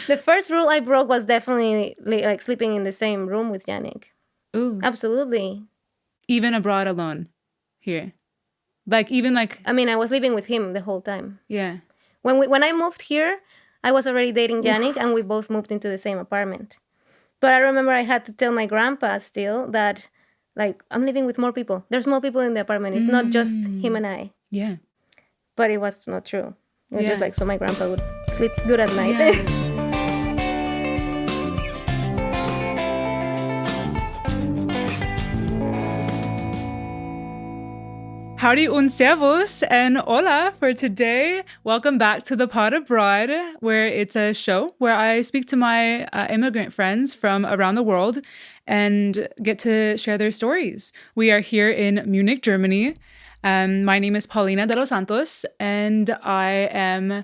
The first rule I broke was definitely like sleeping in the same room with Yannick. Ooh. Absolutely. Even abroad alone here. Like, even like... I mean, I was living with him the whole time. Yeah. When I moved here, I was already dating Yannick, and we both moved into the same apartment. But I remember I had to tell my grandpa still that, like, I'm living with more people. There's more people in the apartment. It's not just him and I. Yeah. But it was not true. It was Yeah. just like so my grandpa would sleep good at night. Yeah. Howdy und servus and hola for today. Welcome back to the Pod Abroad, where it's a show where I speak to my immigrant friends from around the world and get to share their stories. We are here in Munich, Germany. My name is Paulina de los Santos, and I am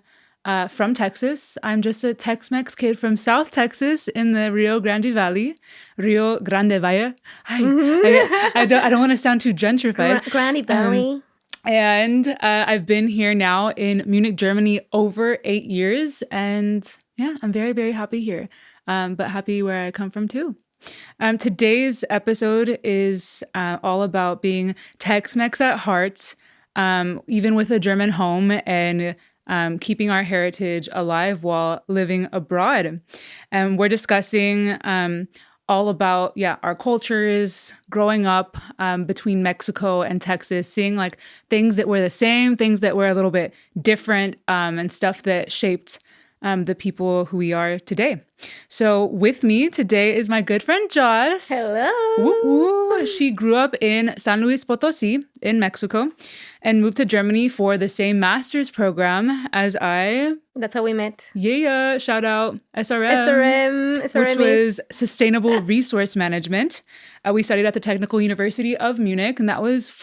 from Texas. I'm just a Tex-Mex kid from South Texas in the Rio Grande Valley. Rio Grande Valle. I don't want to sound too gentrified. Grande Valley. And I've been here now in Munich, Germany over 8 years. And yeah, I'm very, very happy here, but happy where I come from too. Today's episode is all about being Tex-Mex at heart, even with a German home, and keeping our heritage alive while living abroad. And we're discussing all about, our cultures, growing up between Mexico and Texas, seeing like things that were the same, things that were a little bit different, and stuff that shaped the people who we are today. So with me today is my good friend Joss. Hello. Woo woo. She grew up in San Luis Potosí in Mexico and moved to Germany for the same master's program as I. That's how we met. Yeah, shout out SRM. SRM Which was Sustainable Resource Management. We studied at the Technical University of Munich, and that was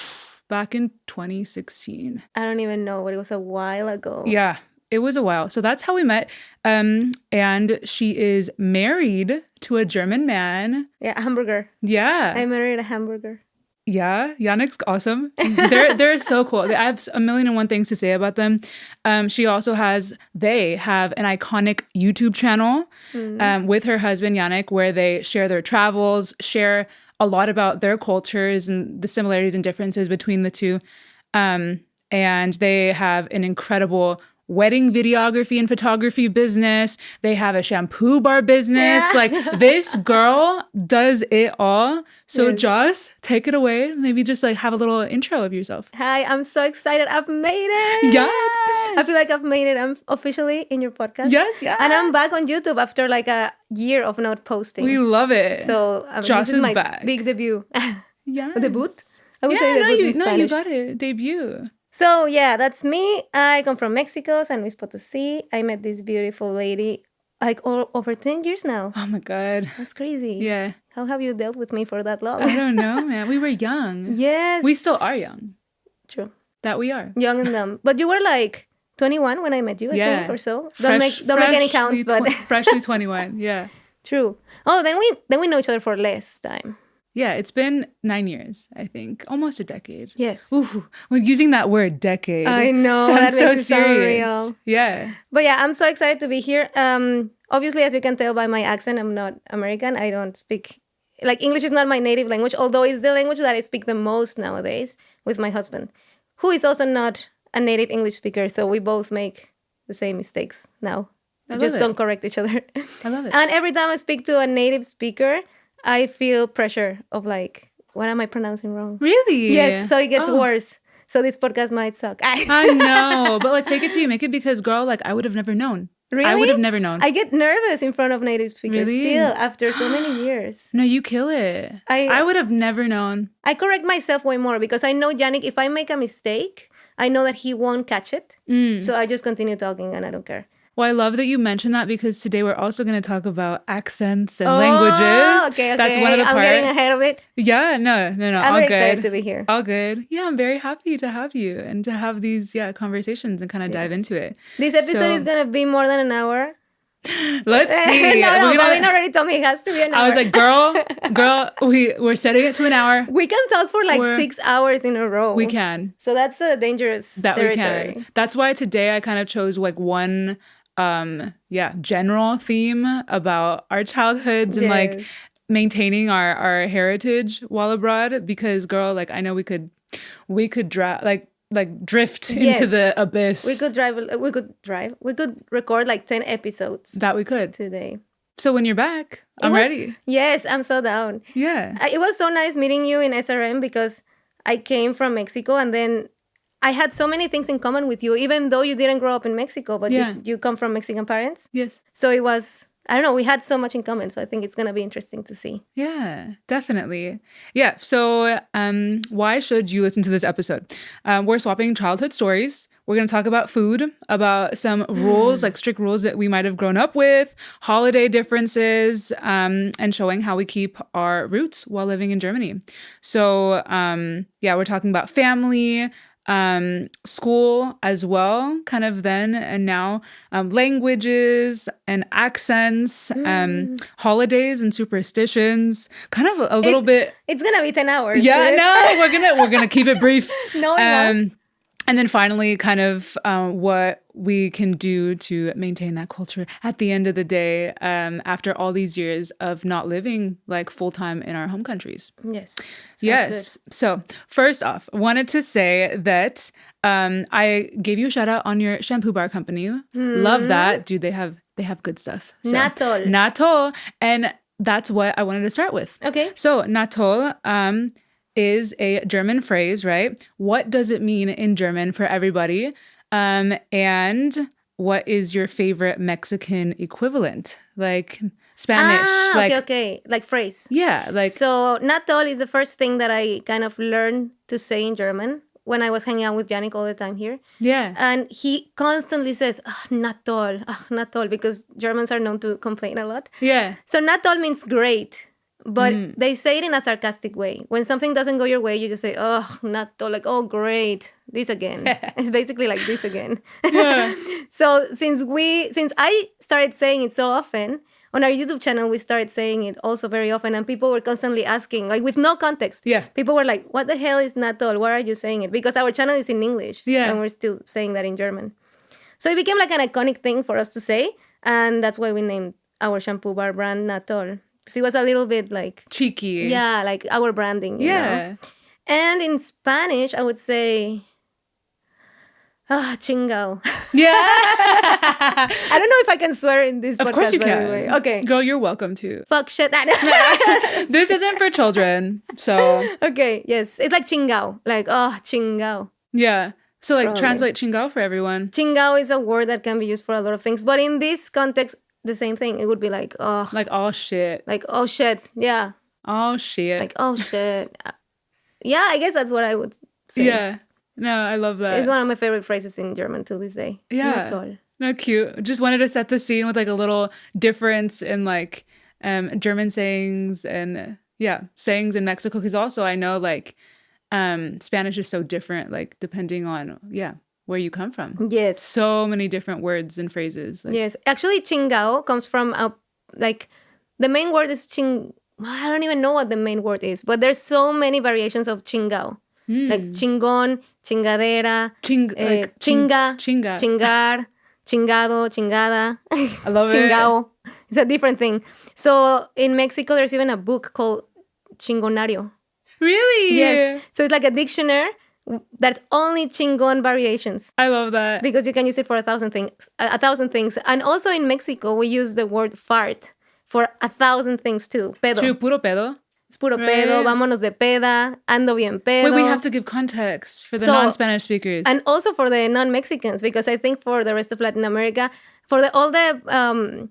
back in 2016. I don't even know, but it was a while ago. Yeah. It was a while. So that's how we met. And she is married to a German man. Yeah, a hamburger. Yeah. I married a hamburger. Yeah. Yannick's awesome. They're so cool. I have a million and one things to say about them. They have an iconic YouTube channel with her husband, Yannick, where they share their travels, share a lot about their cultures and the similarities and differences between the two. And they have an incredible wedding videography and photography business. They have a shampoo bar business. Yeah. Like, this girl does it all. So yes. Joss, take it away. Maybe just like have a little intro of yourself. Hi, I'm so excited. I've made it. Yes. I feel like I've made it. I'm officially in your podcast. Yes. And I'm back on YouTube after like a year of not posting. We love it. So Joss this is my back. Big debut. Yeah. Debut? I would say debut in Spanish. No, you got it. Debut. So yeah, that's me. I come from Mexico, San Luis Potosí. I met this beautiful lady like over 10 years now. Oh my God. That's crazy. Yeah. How have you dealt with me for that long? I don't know, man. We were young. Yes. We still are young. True. That we are. Young and dumb. But you were like 21 when I met you, I think, or so. Don't make any counts, but freshly 21. Yeah. True. Oh, then we know each other for less time. Yeah, it's been 9 years, I think. Almost a decade. Yes. Ooh, when using that word decade. I know. Sounds that so serious. Surreal. Yeah. But yeah, I'm so excited to be here. Obviously, as you can tell by my accent, I'm not American. I don't speak... Like, English is not my native language, although it's the language that I speak the most nowadays with my husband, who is also not a native English speaker. So we both make the same mistakes now. We just don't correct each other. I love it. And every time I speak to a native speaker, I feel pressure of like, what am I pronouncing wrong? Really? Yes. So it gets worse. So this podcast might suck. I know. But like, fake it till you make it, because girl, like, I would have never known. Really? I would have never known. I get nervous in front of native speakers Really? still after so many years. No, you kill it. I would have never known. I correct myself way more because I know Yannick, if I make a mistake, I know that he won't catch it. So I just continue talking and I don't care. Well, I love that you mentioned that, because today we're also going to talk about accents and languages. Okay. That's one of the parts. I'm getting ahead of it. Yeah, no. I'm very excited to be here. All good. Yeah, I'm very happy to have you and to have these conversations and kind of dive into it. This episode is going to be more than an hour. Let's see. Pauline already told me it has to be an hour. I was like, girl, we're setting it to an hour. We can talk for like 6 hours in a row. We can. So that's a dangerous territory. We can. That's why today I kind of chose like one general theme about our childhoods and like Yes. maintaining our heritage while abroad, because girl, like I know we could drift into Yes. the abyss. We could drive. We could record like 10 episodes That we could. today. So when you're back, I'm ready. Yes, I'm so down. Yeah. It was so nice meeting you in SRM because I came from Mexico and then I had so many things in common with you, even though you didn't grow up in Mexico, but Yeah. you come from Mexican parents. Yes. So it was, I don't know, we had so much in common. So I think it's going to be interesting to see. Yeah, definitely. Yeah. So why should you listen to this episode? We're swapping childhood stories. We're going to talk about food, about some rules, like strict rules that we might have grown up with, holiday differences, and showing how we keep our roots while living in Germany. So we're talking about family, school as well, kind of then and now, languages and accents, holidays and superstitions, kind of a little bit. It's gonna be 10 hours. Yeah, no, we're gonna keep it brief. Knowing us. And then finally, kind of what we can do to maintain that culture at the end of the day, after all these years of not living like full time in our home countries. Yes. Yes. So first off, wanted to say that I gave you a shout out on your shampoo bar company. Love that, dude. They have good stuff. So, Natol, and that's what I wanted to start with. Okay. So Natol is a German phrase, right? What does it mean in German for everybody? And what is your favorite Mexican equivalent? Like Spanish. Okay. Like phrase. Yeah. Like, so Natol is the first thing that I kind of learned to say in German when I was hanging out with Yannick all the time here. Yeah. And he constantly says, Natol, because Germans are known to complain a lot. Yeah. So Natol means great. But they say it in a sarcastic way. When something doesn't go your way, you just say, oh, Natol, like, oh, great, this again. It's basically like this again. Yeah. So since I started saying it so often, on our YouTube channel, we started saying it also very often. And people were constantly asking, like with no context. Yeah. People were like, what the hell is Natol? Why are you saying it? Because our channel is in English. Yeah. And we're still saying that in German. So it became like an iconic thing for us to say. And that's why we named our shampoo bar brand Natol. So it was a little bit like cheeky. Yeah, like our branding. You know? And in Spanish, I would say, chingao. Yeah. I don't know if I can swear in this podcast. Of course you can. Anyway. Okay. Girl, you're welcome to. Fuck shit. This isn't for children. So. Okay. Yes. It's like chingao. Like, chingao. Yeah. So like Probably. Translate chingao for everyone. Chingao is a word that can be used for a lot of things. But in this context, the same thing. It would be like, like, oh shit. Like, oh shit. Yeah. Oh shit. Like, oh shit. Yeah, I guess that's what I would say. Yeah. No, I love that. It's one of my favorite phrases in German to this day. Yeah. Natol. No, cute. Just wanted to set the scene with like a little difference in like German sayings and sayings in Mexico. Because also I know like Spanish is so different, like depending on where you come from. Yes. So many different words and phrases. Like, yes. Actually, chingao comes from like the main word is I don't even know what the main word is, but there's so many variations of chingao. Like chingon, chingadera, chinga, chingar, chingado, chingada. I love chingao. It's a different thing. So in Mexico, there's even a book called Chingonario. Really? Yes. So it's like a dictionary that's only chingon variations. I love that. Because you can use it for 1,000 things. And also in Mexico, we use the word fart for 1,000 things too. Pedo. True, puro pedo. It's puro pedo, vámonos de peda, ando bien pedo. Wait, we have to give context for the non-Spanish speakers. And also for the non-Mexicans, because I think for the rest of Latin America, for all the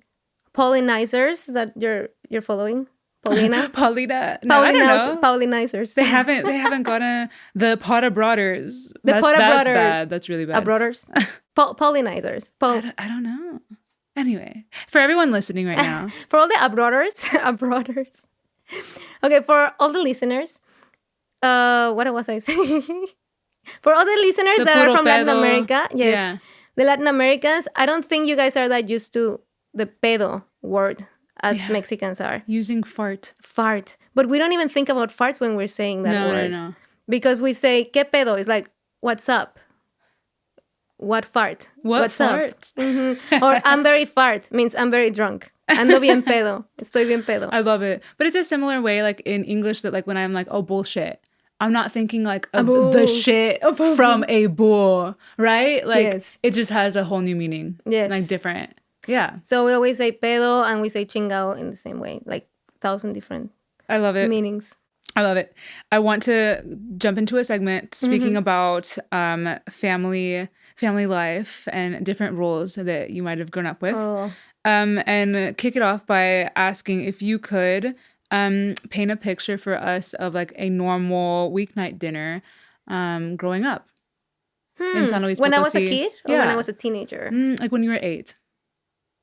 pollinizers that you're following, Paulina? Paulina. No, I don't know. Pollinizers. They haven't gotten the pot of brothers. That's bad. That's really bad. Brothers? Pollinizers. I don't know. Anyway, for everyone listening right now. For all the abroaders. Okay, for all the listeners, what was I saying? For all the listeners that are from Latin America, yes, the Latin Americans, I don't think you guys are that used to the pedo word as Mexicans are. Using fart. But we don't even think about farts when we're saying that word. No. Because we say, ¿qué pedo? It's like, what's up? what fart? What What's fart? up? Or I'm very fart means I'm very drunk. Ando bien pedo. Estoy bien pedo. I love it. But it's a similar way, like in English, that like when I'm like, oh, bullshit, I'm not thinking like of the shit from a bull, right? Like Yes. it just has a whole new meaning. Yes. Like different. Yeah. So we always say pedo and we say chingao in the same way, like 1,000 different I love it. meanings. I love it. I want to jump into a segment speaking about family life and different roles that you might have grown up with. Oh. And kick it off by asking if you could paint a picture for us of like a normal weeknight dinner growing up in San Luis Potosí. When I was a kid or when Yeah. I was a teenager? Like when you were 8.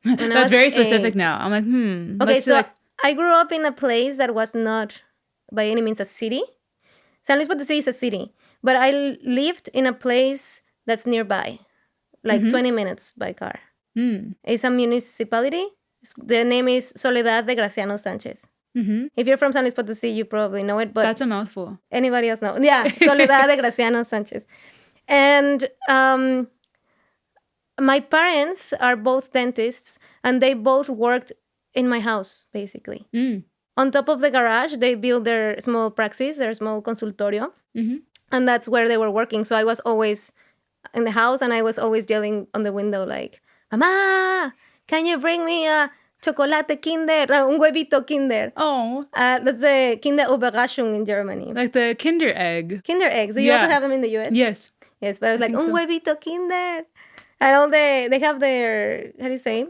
When I That's was very specific 8. now. I'm like, Okay, let's so like, I grew up in a place that was not by any means a city. San Luis Potosí is a city, but I lived in a place that's nearby, like 20 minutes by car. It's a municipality. The name is Soledad de Graciano Sanchez. If you're from San Luis Potosí, you probably know it, but that's a mouthful. anybody else know? Yeah, Soledad de Graciano Sanchez. And my parents are both dentists, and they both worked in my house, basically. On top of the garage, they built their small praxis, their small consultorio. And that's where they were working. So I was always in the house, and I was always yelling on the window like, Mama, can you bring me a chocolate Kinder, un huevito Kinder? Oh. That's the Kinder Überraschung in Germany. Like the Kinder egg. Kinder eggs. Do you also have them in the US? Yes. Yes, but I was like, un so. huevito Kinder. And all they have their, how do you say?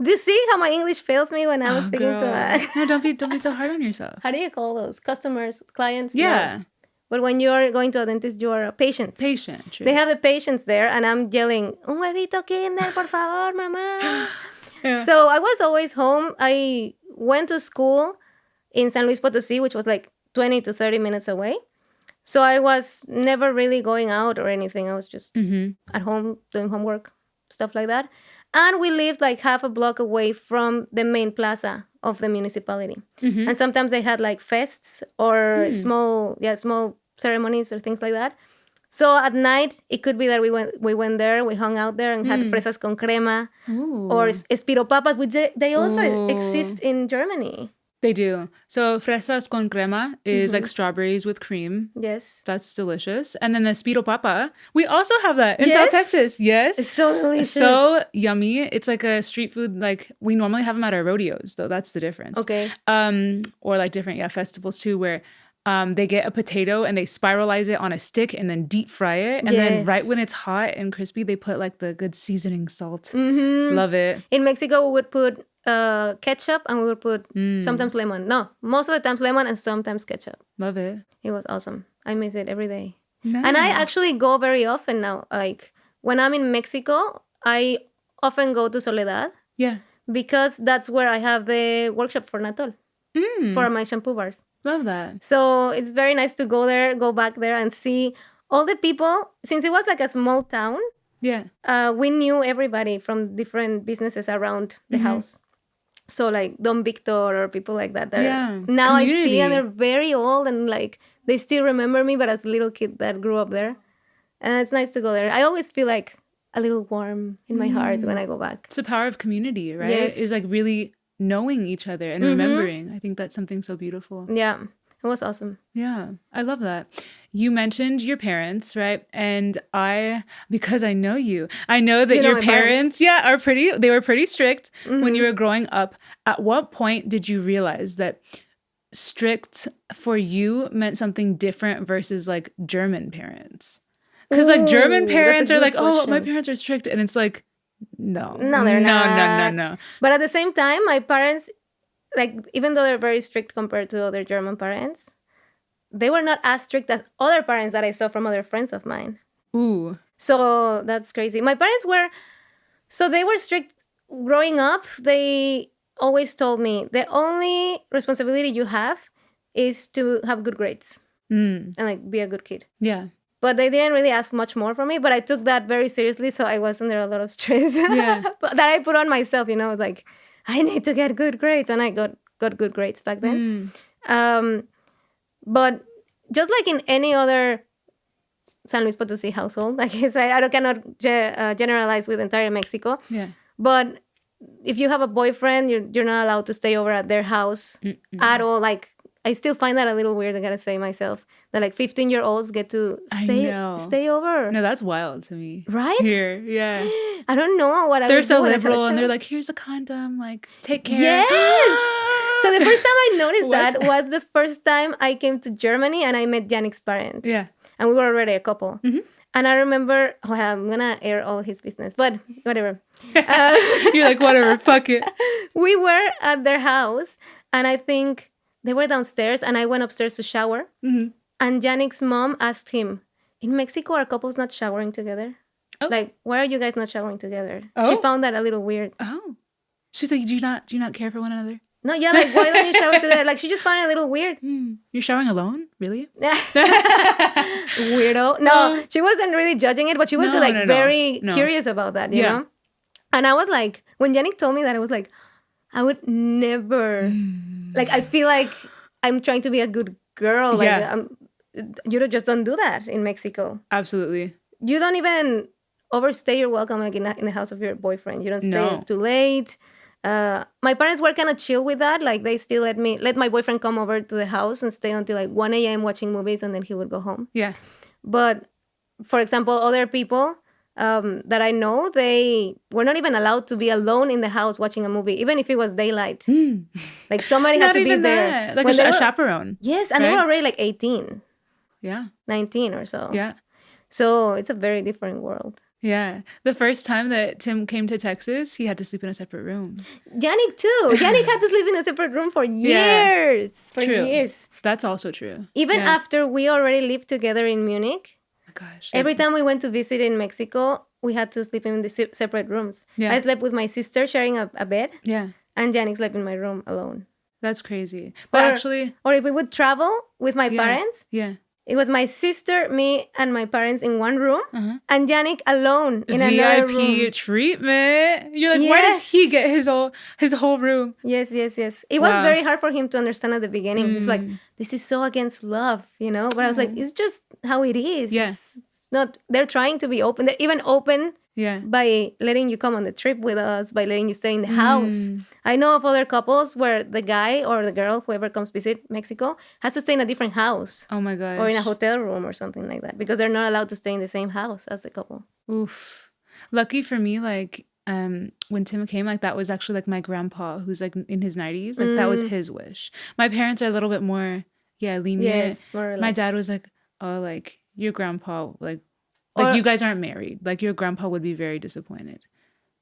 Do you see how my English fails me when I'm speaking girl. No, don't be so hard on yourself. How do you call those? Customers, clients? Yeah. No. But when you're going to a dentist, you are a patient. Patient. True. They have the patients there, and I'm yelling, un huevito Kinder, por favor, mamá. Yeah. So I was always home. I went to school in San Luis Potosí, which was like 20 to 30 minutes away. So I was never really going out or anything. I was just at home doing homework, stuff like that. And we lived like half a block away from the main plaza of the municipality. And sometimes they had like fests or small ceremonies or things like that. So at night, it could be that we went there, we hung out there and had fresas con crema or espiropapas, which they also exist in Germany. They do. So fresas con crema is like strawberries with cream. Yes. That's delicious. And then the Speedo Papa, we also have that in Yes? South Texas. Yes. It's so delicious. So yummy. It's like a street food. Like we normally have them at our rodeos, though. That's the difference. Okay. Or like different festivals too, where they get a potato and they spiralize it on a stick and then deep fry it. And then right when it's hot and crispy, they put like the good seasoning salt. Love it. In Mexico, we would put ketchup and we would put sometimes lemon. No, most of the times lemon and sometimes ketchup. Love it. It was awesome. I miss it every day. Nice. And I actually go very often now. Like when I'm in Mexico, I often go to Soledad. Yeah. Because that's where I have the workshop for Natol, for my shampoo bars. Love that. So it's very nice to go back there and see all the people. Since it was like a small town, we knew everybody from different businesses around the house. So like Don Victor or people like that. Now I see, and they're very old and like they still remember me, but as a little kid that grew up there. And it's nice to go there. I always feel like a little warm in my heart when I go back. It's the power of community, right? Yes. Is like really knowing each other and remembering. I think that's something so beautiful. Yeah, it was awesome. Yeah, I love that. You mentioned your parents, right? And because I know you, I know that your parents, they were pretty strict when you were growing up. At what point did you realize that strict for you meant something different versus like German parents? Because like German parents are like, oh, my parents are strict. And it's like, no, they're not. No. But at the same time, my parents, like, even though they're very strict compared to other German parents, they were not as strict as other parents that I saw from other friends of mine. Ooh. So that's crazy. My parents they were strict growing up. They always told me the only responsibility you have is to have good grades and like be a good kid. Yeah. But they didn't really ask much more from me. But I took that very seriously, so I was under a lot of stress that I put on myself. Like I need to get good grades, and I got good grades back then. But just like in any other San Luis Potosi household. I guess I cannot generalize with entire Mexico. Yeah. But if you have a boyfriend, you're not allowed to stay over at their house at all. Like, I still find that a little weird, I gotta say myself, that like 15-year-olds get to I know. stay over. No, that's wild to me. Right? Here, yeah. I don't know what I They're would so do when I had a liberal, and child. they're like, "Here's a condom, like take care." Yes. So the first time I noticed What? that was the first time I came to Germany and I met Yannick's parents. Yeah. And we were already a couple. Mm-hmm. And I remember, I'm gonna air all his business, but whatever. You're like, whatever, fuck it. We were at their house, and I think they were downstairs, and I went upstairs to shower. Mm-hmm. And Yannick's mom asked him, "In Mexico, are couples not showering together? Oh. Like, why are you guys not showering together?" Oh. She found that a little weird. Oh, she's like, do you not care for one another? No, yeah, like, why don't you shower together? Like, she just found it a little weird. You're showering alone, really? Weirdo. No, she wasn't really judging it, but she was No, like no, no. very No. curious about that, you Yeah. know? And I was like, when Yannick told me that, I was like, I would never. Like, I feel like I'm trying to be a good girl. Like, Yeah. you just don't do that in Mexico. Absolutely. You don't even overstay your welcome, like in the house of your boyfriend. You don't stay No. too late. My parents were kind of chill with that. Like, they still let my boyfriend come over to the house and stay until like 1 a.m. watching movies, and then he would go home. Yeah. But for example, other people that I know, they were not even allowed to be alone in the house watching a movie, even if it was daylight. Like, somebody had Not to be even there. that. Like When they a were- chaperone. Yes, and they were right? already like 18, Yeah. 19 or so. Yeah. So it's a very different world. Yeah. The first time that Tim came to Texas, he had to sleep in a separate room. Yannick too. Yannick had to sleep in a separate room for years. For True. years. That's also true. Even Yeah. after we already lived together in Munich, Oh my gosh. every time we went to visit in Mexico, we had to sleep in the separate rooms. Yeah. I slept with my sister sharing a bed, Yeah. and Yannick slept in my room alone. That's crazy. But Or- actually, Or if we would travel with my yeah. parents, Yeah. it was my sister, me, and my parents in one room, Uh-huh. and Yannick alone in another VIP room. treatment. You're like, why does he get his whole room? Yes, yes, yes. It was Wow. very hard for him to understand at the beginning. He's like, Mm. this is so against love, you know? But I was like, it's just how it is. Yeah. It's not, they're trying to be open. They're even open Yeah. by letting you come on the trip with us, by letting you stay in the house. Mm. I know of other couples where the guy or the girl, whoever comes visit Mexico, has to stay in a different house Oh my gosh. or in a hotel room or something like that because they're not allowed to stay in the same house as the couple. Oof. Lucky for me, like, when Tim came, like, that was actually like my grandpa, who's like in his 90s. Like, that was his wish. My parents are a little bit more, lenient. Yes, more relaxed. My dad was like, oh, like, your grandpa, like you guys aren't married. Like, your grandpa would be very disappointed.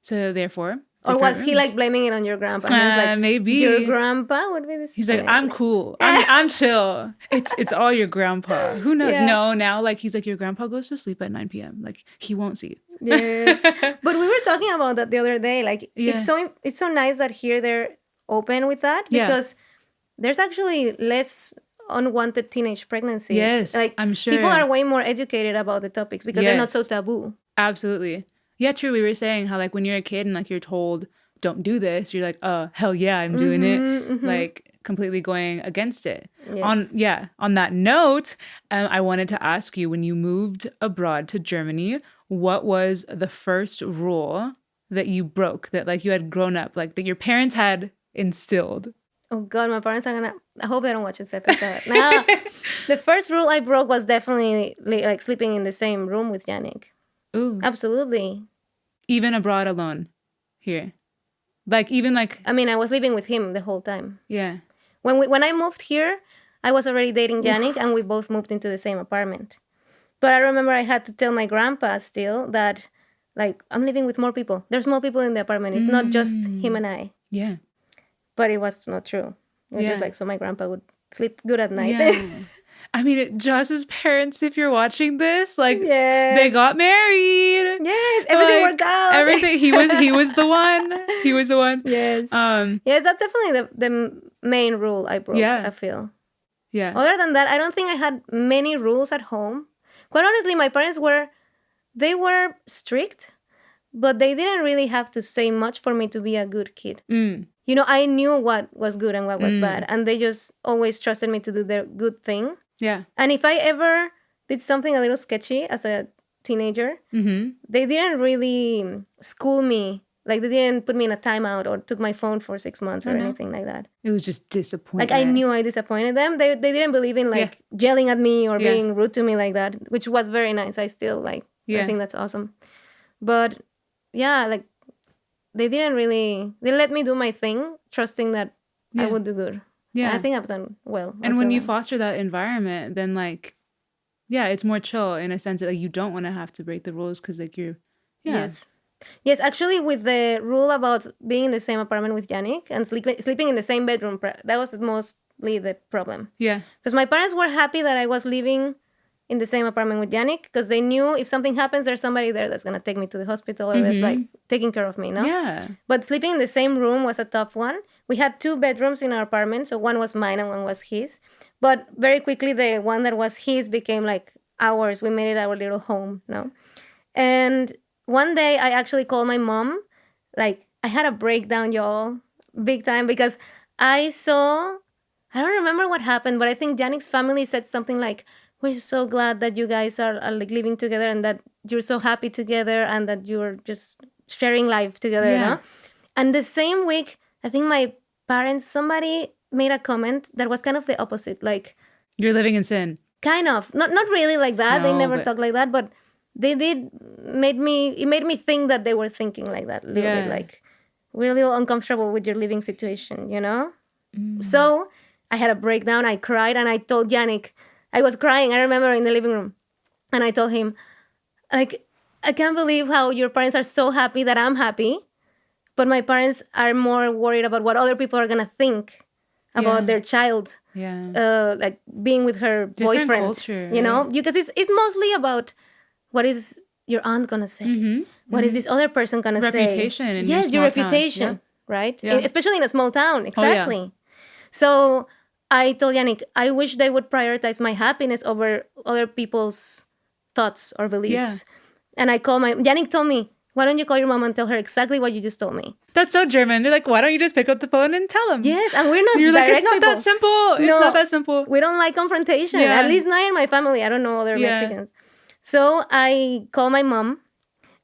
So therefore, Or was different he rooms. like blaming it on your grandpa? He was like, maybe your grandpa would be this. he's like, I'm cool. I'm chill. It's all your grandpa. Who knows? Yeah. No, now like he's like, your grandpa goes to sleep at 9 p.m. Like, he won't see you. Yes, but we were talking about that the other day. Like, Yeah. it's so nice that here they're open with that Yeah. because there's actually less unwanted teenage pregnancies. Yes, like I'm sure. people are way more educated about the topics because they're not so Yes. taboo. Absolutely. Yeah, true. We were saying how like when you're a kid and like you're told don't do this, you're like, oh hell yeah, I'm doing it. Like completely going against it. Yes. On that note, I wanted to ask you, when you moved abroad to Germany, what was the first rule that you broke, that like you had grown up, like that your parents had instilled? Oh God, my parents are gonna. I hope they don't watch this episode. Now, the first rule I broke was definitely like sleeping in the same room with Yannick. Ooh. Absolutely. Even abroad alone here. Like even like, I mean, I was living with him the whole time. yeah. When I moved here, I was already dating Yannick, and we both moved into the same apartment. But I remember I had to tell my grandpa still that, like, I'm living with more people. There's more people in the apartment. It's not just him and I. Yeah. But it was not true. It was just Yeah. like so my grandpa would sleep good at night. Yeah. I mean, Joss's parents, if you're watching this, like Yes. they got married. Yes, everything Like, worked out. Everything. He was the one. He was the one. Yes. Yes, that's definitely the main rule I broke, Yeah. I feel. Yeah. Other than that, I don't think I had many rules at home. Quite honestly, my parents were strict, but they didn't really have to say much for me to be a good kid. Mm. You know, I knew what was good and what was bad, and they just always trusted me to do the good thing. Yeah. And if I ever did something a little sketchy as a teenager, Mm-hmm. they didn't really school me. Like they didn't put me in a timeout or took my phone for 6 months or no. anything like that. It was just Like disappointment. I knew I disappointed them. They didn't believe in like yelling at me or Yeah. being rude to me like that, which was very nice. I still like. I think that's awesome. But yeah, like they didn't really. They let me do my thing, trusting that I would do good. Yeah. I think I've done well. And when you foster that environment, then like, yeah, it's more chill in a sense that like you don't want to have to break the rules because like you're, Yes, actually, with the rule about being in the same apartment with Yannick and sleeping in the same bedroom, that was mostly the problem. Yeah. Because my parents were happy that I was living in the same apartment with Yannick because they knew if something happens, there's somebody there that's going to take me to the hospital or that's like taking care of me, no? Yeah. But sleeping in the same room was a tough one. We had 2 bedrooms in our apartment, so one was mine and one was his. But very quickly, the one that was his became like ours. We made it our little home, no? And one day I actually called my mom. Like I had a breakdown, y'all, big time, because I don't remember what happened, but I think Yannick's family said something like, we're so glad that you guys are like living together and that you're so happy together and that you're just sharing life together, no? And the same week, I think my parents, somebody made a comment that was kind of the opposite. Like, you're living in sin. Kind of. Not really like that. No, they never but... talk like that, but they did it made me think that they were thinking like that a little bit, like we're a little uncomfortable with your living situation, you know? So I had a breakdown. I cried and I told Yannick, I was crying, I remember, in the living room. And I told him, like, I can't believe how your parents are so happy that I'm happy, but my parents are more worried about what other people are going to think about their child. Like being with her different boyfriend, culture, you know? Because it's mostly about what is your aunt gonna say? What is this other person gonna say? Reputation. In yes, your reputation, right? Especially in a small town, exactly. Oh, yeah. So I told Yannick, I wish they would prioritize my happiness over other people's thoughts or beliefs. And I called Yannick told me, why don't you call your mom and tell her exactly what you just told me? That's so German. They're like, why don't you just pick up the phone and tell them? Yes, and we're not You're direct like, it's not people. that simple. It's not that simple. We don't like confrontation. At least not in my family. I don't know other Mexicans. So I called my mom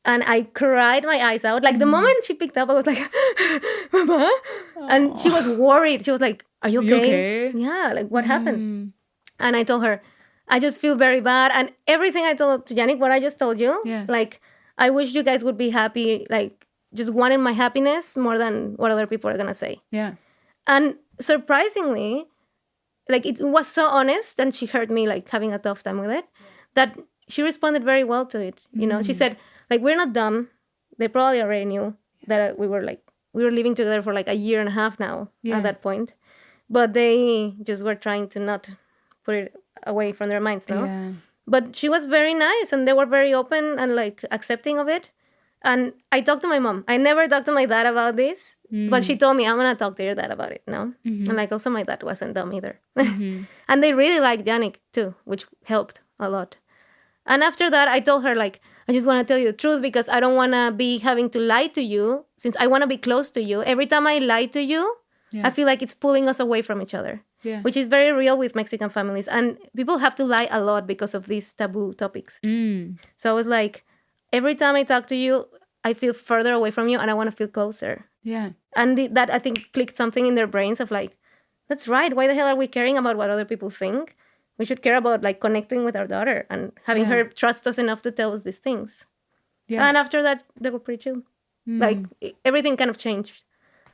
and I cried my eyes out. Like the moment she picked up, I was like, Mama? And she was worried. She was like, are you okay? Yeah, like what happened? And I told her, I just feel very bad. And everything I told to Yannick, what I just told you, like, I wish you guys would be happy, like, just wanting my happiness more than what other people are going to say. Yeah. And surprisingly, like, it was so honest, and she heard me, like, having a tough time with it, that she responded very well to it. You know, she said, like, we're not dumb. They probably already knew that we were living together for, like, a year and a half now at that point. But they just were trying to not put it away from their minds, no? Yeah. But she was very nice, and they were very open and, like, accepting of it. And I talked to my mom. I never talked to my dad about this, but she told me, I'm going to talk to your dad about it, no? And, like, also my dad wasn't dumb either. And they really liked Yannick, too, which helped a lot. And after that, I told her, like, I just want to tell you the truth because I don't want to be having to lie to you since I want to be close to you. Every time I lie to you, I feel like it's pulling us away from each other, which is very real with Mexican families. And people have to lie a lot because of these taboo topics. So I was like, every time I talk to you, I feel further away from you and I want to feel closer. Yeah. And that, I think, clicked something in their brains of like, that's right. Why the hell are we caring about what other people think? We should care about, like, connecting with our daughter and having her trust us enough to tell us these things. Yeah. And after that, they were pretty chill. Like, everything kind of changed.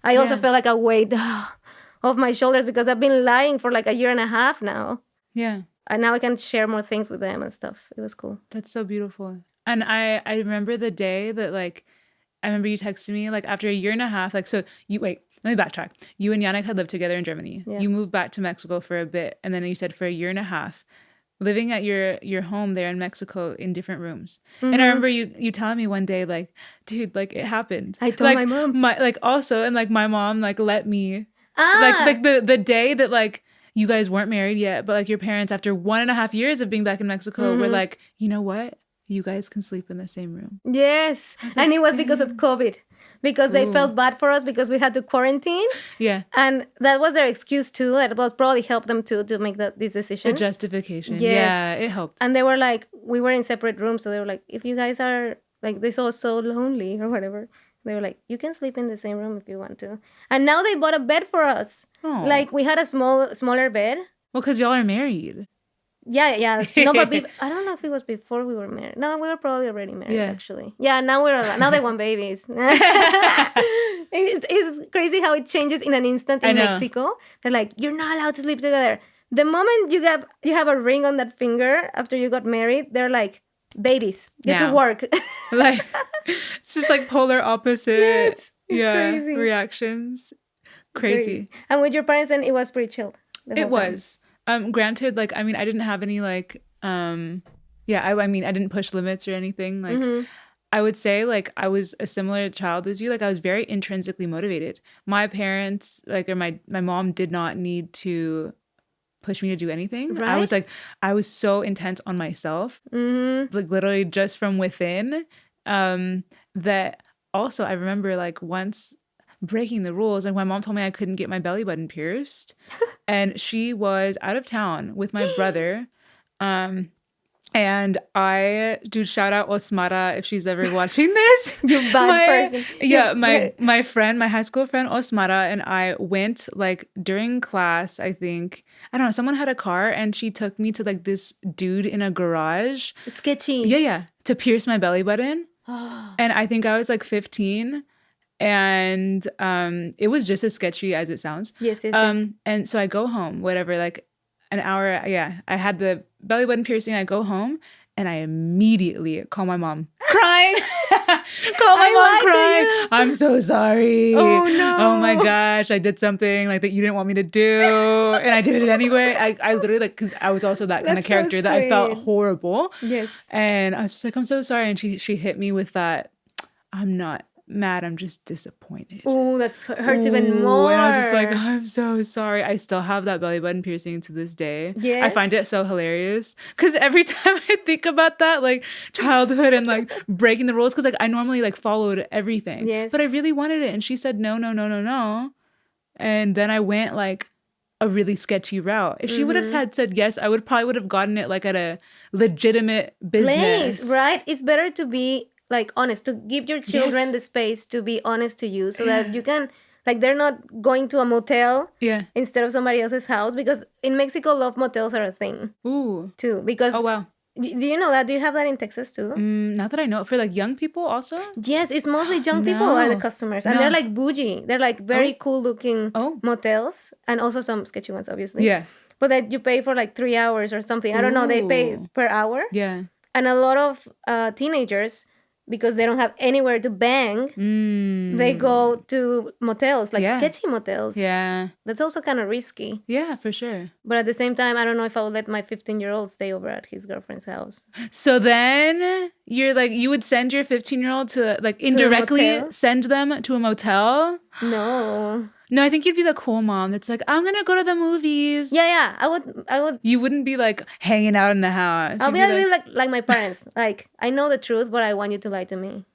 I also felt like a weight off my shoulders because I've been lying for, like, a year and a half now. Yeah. And now I can share more things with them and stuff. It was cool. That's so beautiful. And I remember the day that, like, I remember you texted me, like, after a year and a half, like, so let me backtrack. You and Yannick had lived together in Germany. Yeah. You moved back to Mexico for a bit. And then you said for a year and a half, living at your home there in Mexico in different rooms. And I remember you telling me one day, like, dude, like, it happened. I told like, my mom. My mom, like, let me. Like the day that, like, you guys weren't married yet, but, like, your parents, after 1.5 years of being back in Mexico, were like, you know what? You guys can sleep in the same room. Yes. Like, and it was because of COVID. because they Ooh. felt bad for us because we had to quarantine. Yeah. And that was their excuse too. That was probably helped them too to make this The decision. justification. Yes. Yeah, it helped. And they were like, we were in separate rooms. So they were like, if you guys are like, they saw us so lonely or whatever. They were like, you can sleep in the same room if you want to. And now they bought a bed for us. Oh. Like we had a smaller bed. Well, because y'all are married. Yeah. No, but I don't know if it was before we were married. No, we were probably already married, actually. Yeah, now they want babies. It's crazy how it changes in an instant in Mexico. They're like, you're not allowed to sleep together. The moment you have a ring on that finger after you got married, they're like, babies, get to work. Like, it's just like polar opposite. Yeah, it's crazy. Reactions. Crazy. And with your parents, then it was pretty chilled. It was. Granted, like, I mean, I didn't have any like, I mean, I didn't push limits or anything. Like, I would say like I was a similar child as you. Like, I was very intrinsically motivated. My parents, like, or my mom did not need to push me to do anything. Right? I was so intense on myself, like literally just from within, that also I remember like once breaking the rules. Like my mom told me I couldn't get my belly button pierced, and she was out of town with my brother. And I do shout out Osmara if she's ever watching this. You bad person. Yeah, my friend, my high school friend Osmara, and I went like during class, I think. I don't know, someone had a car and she took me to like this dude in a garage. Sketchy. Yeah. To pierce my belly button. And I think I was like 15. And it was just as sketchy as it sounds. Yes. And so I go home, whatever, like an hour. Yeah, I had the belly button piercing. I go home and I immediately call my mom crying. Crying. I'm so sorry. Oh no. Oh my gosh, I did something like that you didn't want me to do, and I did it anyway. I literally like, because I was also that kind of character that I felt horrible. Yes. And I was just like, I'm so sorry, and she hit me with that. I'm not mad, I'm just disappointed. Oh, that hurts even more. And I was just like, I'm so sorry. I still have that belly button piercing to this day. Yes. I find it so hilarious because every time I think about that, like childhood and like breaking the rules, because like I normally like followed everything. Yes. But I really wanted it, and she said no. And then I went like a really sketchy route. If she would have said yes, I would have gotten it like at a legitimate business. Place, right? It's better to be like honest, to give your children the space to be honest to you, so that you can, like, they're not going to a motel instead of somebody else's house, because in Mexico love motels are a thing. Ooh. Too, because oh wow, do you know that? Do you have that in Texas too? Not that I know. For like young people also? Yes, it's mostly young people are the customers, and they're like bougie. They're like very cool looking motels, and also some sketchy ones, obviously. Yeah, but that you pay for like 3 hours or something. I don't know. They pay per hour. Yeah, and a lot of teenagers, because they don't have anywhere to bang, they go to motels, like sketchy motels. Yeah. That's also kind of risky. Yeah, for sure. But at the same time, I don't know if I would let my 15-year-old stay over at his girlfriend's house. So then you're like, you would send your 15-year-old to like indirectly send them to a motel? No, I think you'd be the cool mom that's like, I'm going to go to the movies. Yeah. I would. You wouldn't be like hanging out in the house. I'll be like my parents. Like, I know the truth, but I want you to lie to me.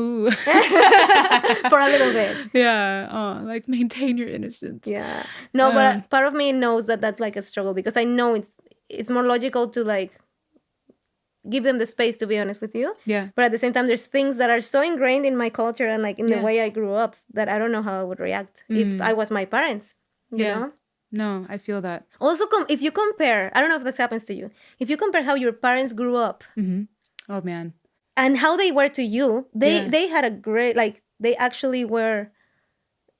Ooh. For a little bit. Yeah. Oh, like maintain your innocence. Yeah. No, but part of me knows that that's like a struggle, because I know it's more logical to like give them the space to be honest with you. Yeah. But at the same time, there's things that are so ingrained in my culture and like in the way I grew up that I don't know how I would react if I was my parents. You know? No, I feel that. Also, if you compare, I don't know if this happens to you, if you compare how your parents grew up. Oh, man. And how they were to you, they had a great, like, they actually were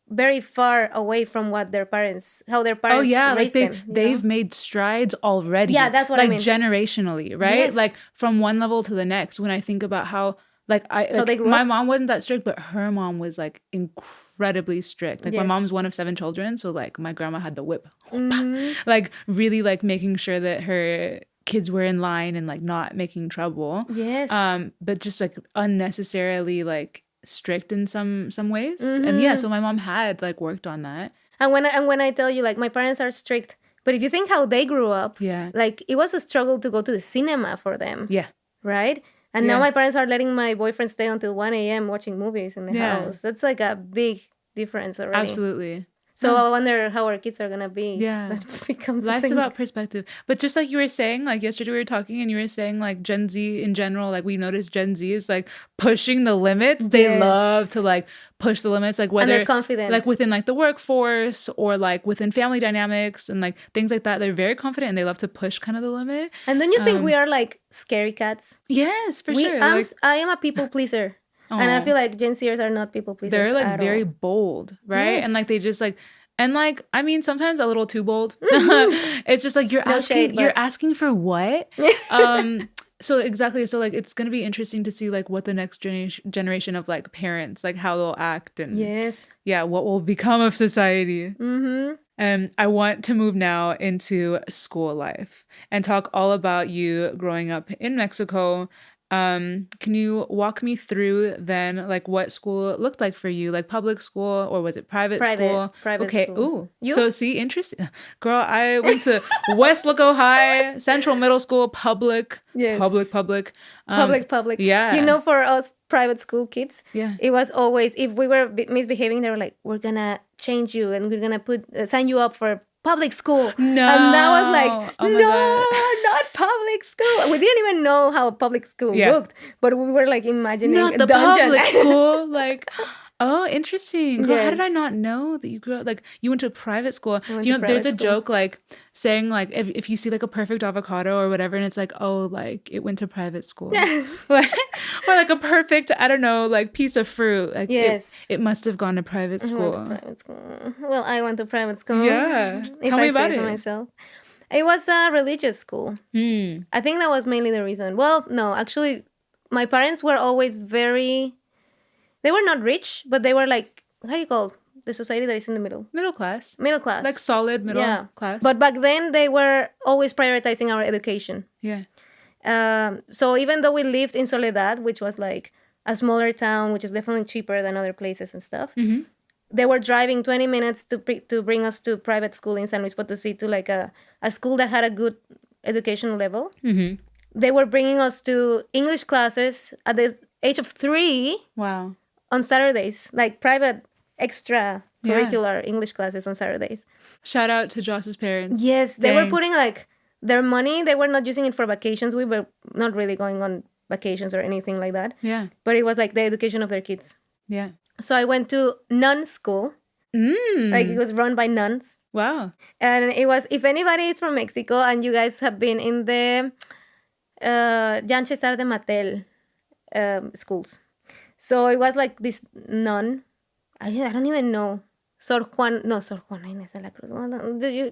very far away from what their parents raised them, they've made strides already. Yeah, that's what I mean. Like generationally, right? Yes. Like from one level to the next. When I think about how my mom wasn't that strict, but her mom was like incredibly strict. Like my mom's one of 7 children, so like my grandma had the whip. Like really like making sure that her kids were in line and like not making trouble. Yes. But just like unnecessarily like strict in some ways. And so my mom had like worked on that. And when I tell you, like, my parents are strict, but if you think how they grew up, like it was a struggle to go to the cinema for them. Yeah. Right? And now my parents are letting my boyfriend stay until 1 a.m. watching movies in the house. That's like a big difference already. Absolutely. So I wonder how our kids are going to be. Yeah. That becomes Life's about perspective. But just like you were saying, like yesterday we were talking and you were saying like Gen Z in general, like we noticed Gen Z is like pushing the limits. They love to like push the limits, like whether and they're confident. Like within like the workforce or like within family dynamics and like things like that. They're very confident and they love to push kind of the limit. And don't you think we are like scary cats? Yes, for sure. I am a people pleaser. And I feel like Gen Zers are not people pleasers. They're like at very all. bold, right? And like they just like, and like, I mean, sometimes a little too bold. It's just like you're asking for what? So exactly. So like it's gonna be interesting to see like what the next generation of like parents, like how they'll act and what will become of society. And I want to move now into school life and talk all about you growing up in Mexico. Can you walk me through then like what school looked like for you, like public school or was it private school? Private okay. school. Ooh. So see, interesting. Girl, I went to West Loco High, Central Middle School, public. Yes. Public. Public. Yeah. You know, for us private school kids, yeah, it was always, if we were misbehaving, they were like, we're gonna change you and we're gonna sign you up for public school. No. And that was like, not public school. We didn't even know how public school looked, but we were like imagining not the dungeon. public school. Like, oh, interesting. Girl, how did I Yes. not know that you grew up, like, you went to a private school? I went You to know, there's private a school. joke, like, saying, like, if you see, like, a perfect avocado or whatever, and it's like, oh, like, it went to private school. Like, or, like, a perfect, I don't know, like, piece of fruit. Like, Yes. it must have gone to private I school. went to private school. Well, I went to private school. Yeah. If Tell me I about say so it. myself. It was a religious school. I think that was mainly the reason. Well, no, actually, my parents were always they were not rich, but they were like, how do you call the society that is in the middle? Middle class. Middle class. Like, solid middle class. But back then, they were always prioritizing our education. Yeah. So even though we lived in Soledad, which was like a smaller town, which is definitely cheaper than other places and stuff, they were driving 20 minutes to bring us to private school in San Luis Potosí, to like a school that had a good educational level. They were bringing us to English classes at the age of 3. Wow. On Saturdays, like private extra curricular English classes on Saturdays. Shout out to Joss's parents. Yes, they were putting like their money. They were not using it for vacations. We were not really going on vacations or anything like that. Yeah. But it was like the education of their kids. Yeah. So I went to nun school. Like it was run by nuns. Wow. And it was, if anybody is from Mexico and you guys have been in the Jean Cesar de Mattel schools. So it was like this nun. I don't even know. Sor Juana Inés de la Cruz. Do you?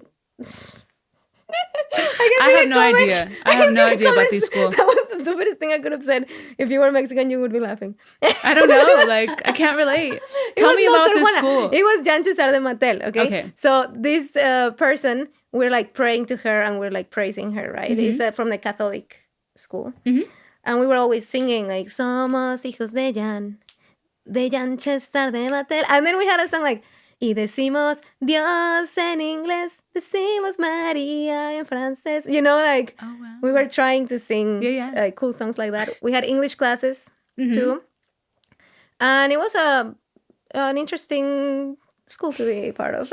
I have no idea. I have no idea about these schools. That was the stupidest thing I could have said. If you were Mexican, you would be laughing. I don't know. Like, I can't relate. Tell me about this school. It was Jean Cesar de Mattel, Okay. So this person, we're like praying to her and we're like praising her, right? It's from the Catholic school. And we were always singing like, Somos hijos de Jean Cesar de Mattel. And then we had a song like, Y decimos Dios en inglés, decimos María en francés. You know, like, Oh, wow. we were trying to sing Yeah. cool songs like that. We had English classes too. And it was an interesting school to be a part of.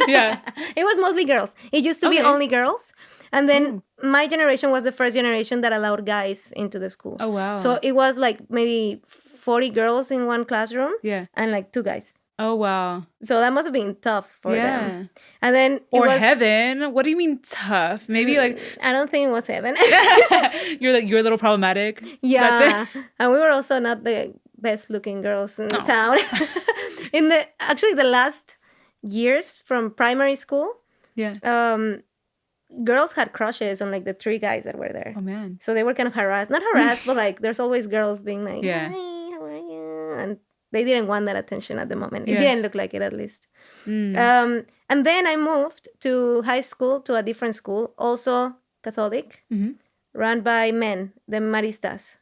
Yeah. It was mostly girls. It used to be Okay. only girls. And then my generation was the first generation that allowed guys into the school. Oh, wow. So it was like maybe 40 girls in one classroom Yeah. and like 2 guys. Oh, wow. So that must have been tough for them. And then it Or was heaven. What do you mean tough? Maybe like I don't think it was heaven. you're a little problematic. Yeah. And we were also not the best looking girls in the town. Actually the last years from primary school, Yeah. girls had crushes on like the 3 guys that were there. Oh, man. So they were kind of harassed. Not harassed, but like there's always girls being like, Yeah. hi, how are you? And they didn't want that attention at the moment. It Yeah. didn't look like it, at least. And then I moved to high school, to a different school, also Catholic, run by men, the Maristas,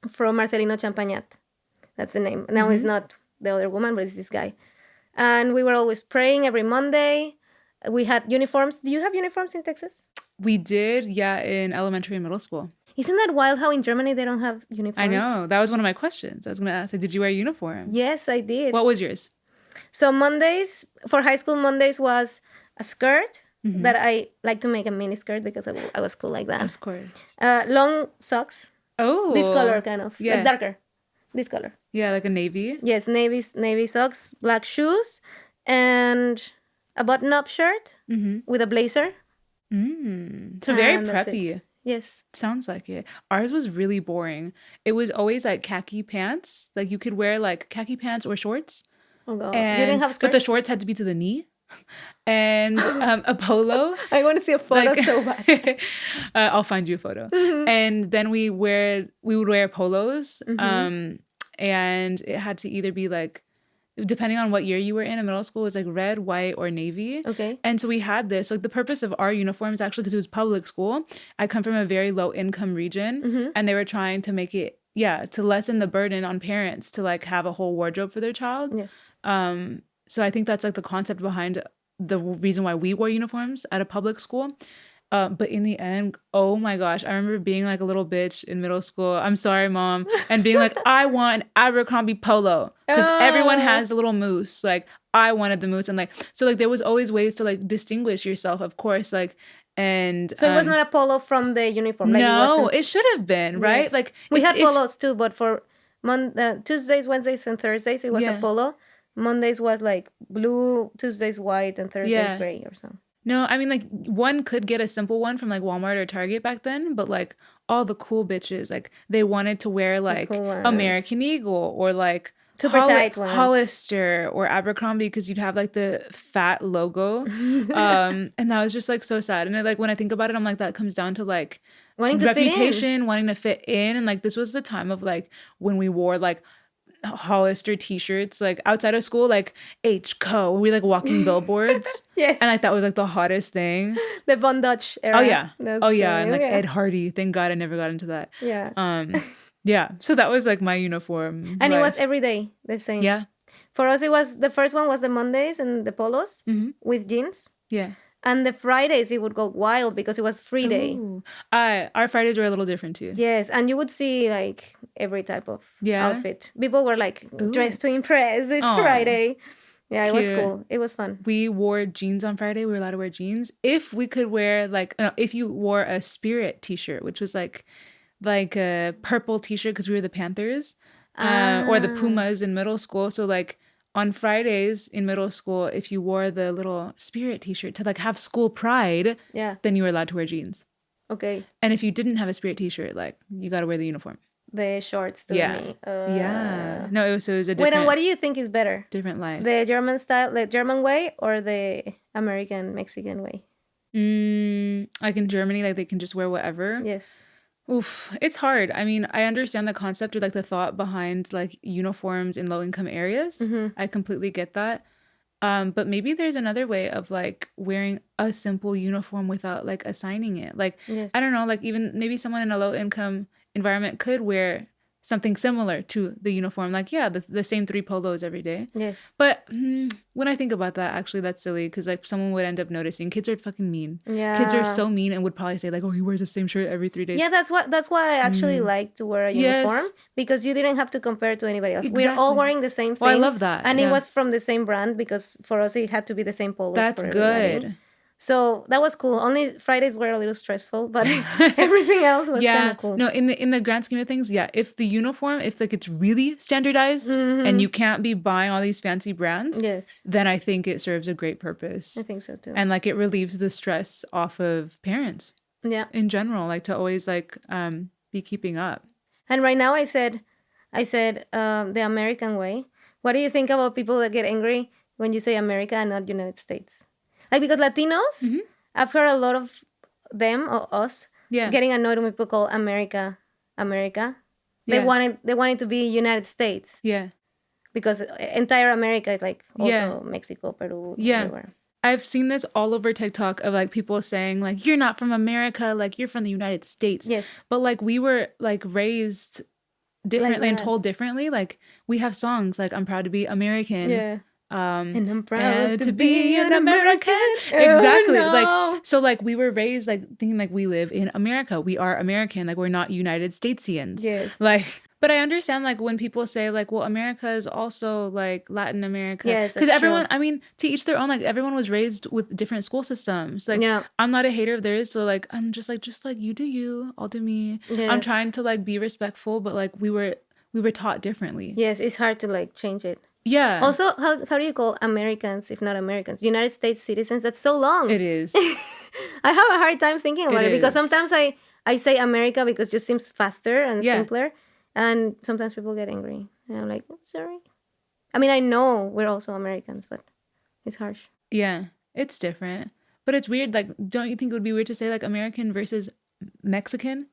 from Marcelino Champagnat. That's the name. Now it's not the other woman, but it's this guy. And we were always praying every Monday. We had uniforms. Do you have uniforms in Texas? We did, yeah, in elementary and middle school. Isn't that wild how in Germany they don't have uniforms? I know. That was one of my questions. I was going to ask, like, did you wear a uniform? Yes, I did. What was yours? So Mondays, for high school, Mondays was a skirt that I like to make a mini skirt because I was cool like that. Of course. Long socks. Oh. This color kind of. Yeah. Like darker. This color. Yeah, like a navy. Yes, navy socks, black shoes, and a button-up shirt with a blazer. So very And that's it. preppy. Yes. Sounds like it. Ours was really boring. It was always like khaki pants. Like you could wear like khaki pants or shorts. Oh god. And, You didn't have skirts? but the shorts had to be to the knee. And a polo. I want to see a photo Like- so bad. I'll find you a photo. And then we would wear polos. And it had to either be like, depending on what year you were in middle school, it was like red, white, or navy. Okay. And so we had this. Like the purpose of our uniforms, actually, because it was public school. I come from a very low income region, and they were trying to make it, to lessen the burden on parents to like have a whole wardrobe for their child. Yes. So I think that's like the concept behind the reason why we wore uniforms at a public school. But in the end, oh my gosh, I remember being like a little bitch in middle school. I'm sorry, mom. And being like, I want an Abercrombie polo because everyone has a little moose. Like I wanted the moose. And like, so like there was always ways to like distinguish yourself, of course. Like, and So it was not a polo from the uniform. Like no, it it should have been, right? Yes. Like we if- had if- polos too, but for Tuesdays, Wednesdays, and Thursdays, it was a polo. Mondays was like blue, Tuesdays white, and Thursdays gray or something. No, I mean, like, one could get a simple one from, like, Walmart or Target back then, but, like, all the cool bitches, like, they wanted to wear, like, cool ones. American Eagle or, like, Super tight ones. Hollister or Abercrombie because you'd have, like, the fat logo. And that was just, like, so sad. And, like, when I think about it, I'm like, that comes down to, like, Wanting to fit in. reputation, wanting to fit in. And, like, this was the time of, like, when we wore, like, Hollister t-shirts like outside of school, like H-Co, we like walking billboards. Yes. And like that was like the hottest thing. The Von Dutch era. Oh yeah. That's And like Ed Hardy. Thank God I never got into that. Yeah. Yeah. So that was like my uniform. And it life. was every day the same. Yeah. For us, it was the first one was the Mondays and the polos with jeans. Yeah. And the Fridays, it would go wild because it was free day. Ooh. Our Fridays were a little different too. Yes, and you would see like every type of Yeah. outfit. People were like dressed to impress. It's Aw. Friday. Yeah, it was Cute. cool. It was fun. We wore jeans on Friday. We were allowed to wear jeans. If we could wear like, if you wore a Spirit t-shirt, which was like a purple t-shirt because we were the Panthers, or the Pumas in middle school. So like on Fridays in middle school, if you wore the little Spirit t-shirt to like have school pride, Yeah. then you were allowed to wear jeans. Okay. And if you didn't have a Spirit t-shirt, like you got to wear the uniform. The shorts to Yeah. me. Yeah. No, it was a Wait, different, and what do you think is better? different life. The German style, the German way, or the American Mexican way? Like in Germany, like they can just wear whatever. Yes. Oof, it's hard. I mean, I understand the concept or like the thought behind like uniforms in low income areas. I completely get that. But maybe there's another way of like wearing a simple uniform without like assigning it. Like, Yes. I don't know, like even maybe someone in a low income environment could wear something similar to the uniform. Like, yeah, the same 3 polos every day. Yes. But when I think about that, actually, that's silly because like someone would end up noticing. Kids are fucking mean. Yeah. Kids are so mean and would probably say like, oh, he wears the same shirt every 3 days. Yeah, that's why I actually like to wear a uniform Yes. because you didn't have to compare to anybody else. We're all Exactly. wearing the same thing. Well, I love that, And it yeah. was from the same brand because for us it had to be the same polos. That's for everybody. good. So that was cool. Only Fridays were a little stressful, but everything else was kind of cool. No, in the grand scheme of things, yeah. If the uniform, if like it's really standardized and you can't be buying all these fancy brands, Yes, then I think it serves a great purpose. I think so too. And like it relieves the stress off of parents Yeah. in general, like to always like be keeping up. And right now I said the American way. What do you think about people that get angry when you say America and not United States? Like because Latinos, I've heard a lot of them or us Yeah. getting annoyed when people call America America. They Yeah. wanted to be United States Yeah. because entire America is like also Yeah. Mexico, Peru, Yeah. everywhere. I've seen this all over TikTok of like people saying like you're not from America, like you're from the United States. Yes. But like we were like raised differently and that. told differently. Like we have songs like I'm proud to be American. Yeah. And I'm proud to be an American. American. Exactly. Oh, no. Like, so like we were raised like thinking like we live in America. We are American. Like we're not United Statesians. Yes. Like, but I understand like when people say like, well, America is also like Latin America. Yes, Because that's everyone, true. I mean, to each their own. Like everyone was raised with different school systems. Like Yeah. I'm not a hater of theirs. So like I'm just like you do you, I'll do me. I'm Yes. trying to like be respectful, but like we were taught differently. Yes, it's hard to like change it. Yeah. Also, how do you call Americans if not Americans? United States citizens? That's so long. It is. I have a hard time thinking about it because is. sometimes I say America because it just seems faster and Yeah. simpler. And sometimes people get angry. And I'm like, oh, sorry. I mean, I know we're also Americans, but it's harsh. Yeah, it's different. But it's weird. Like, don't you think it would be weird to say like American versus Mexican?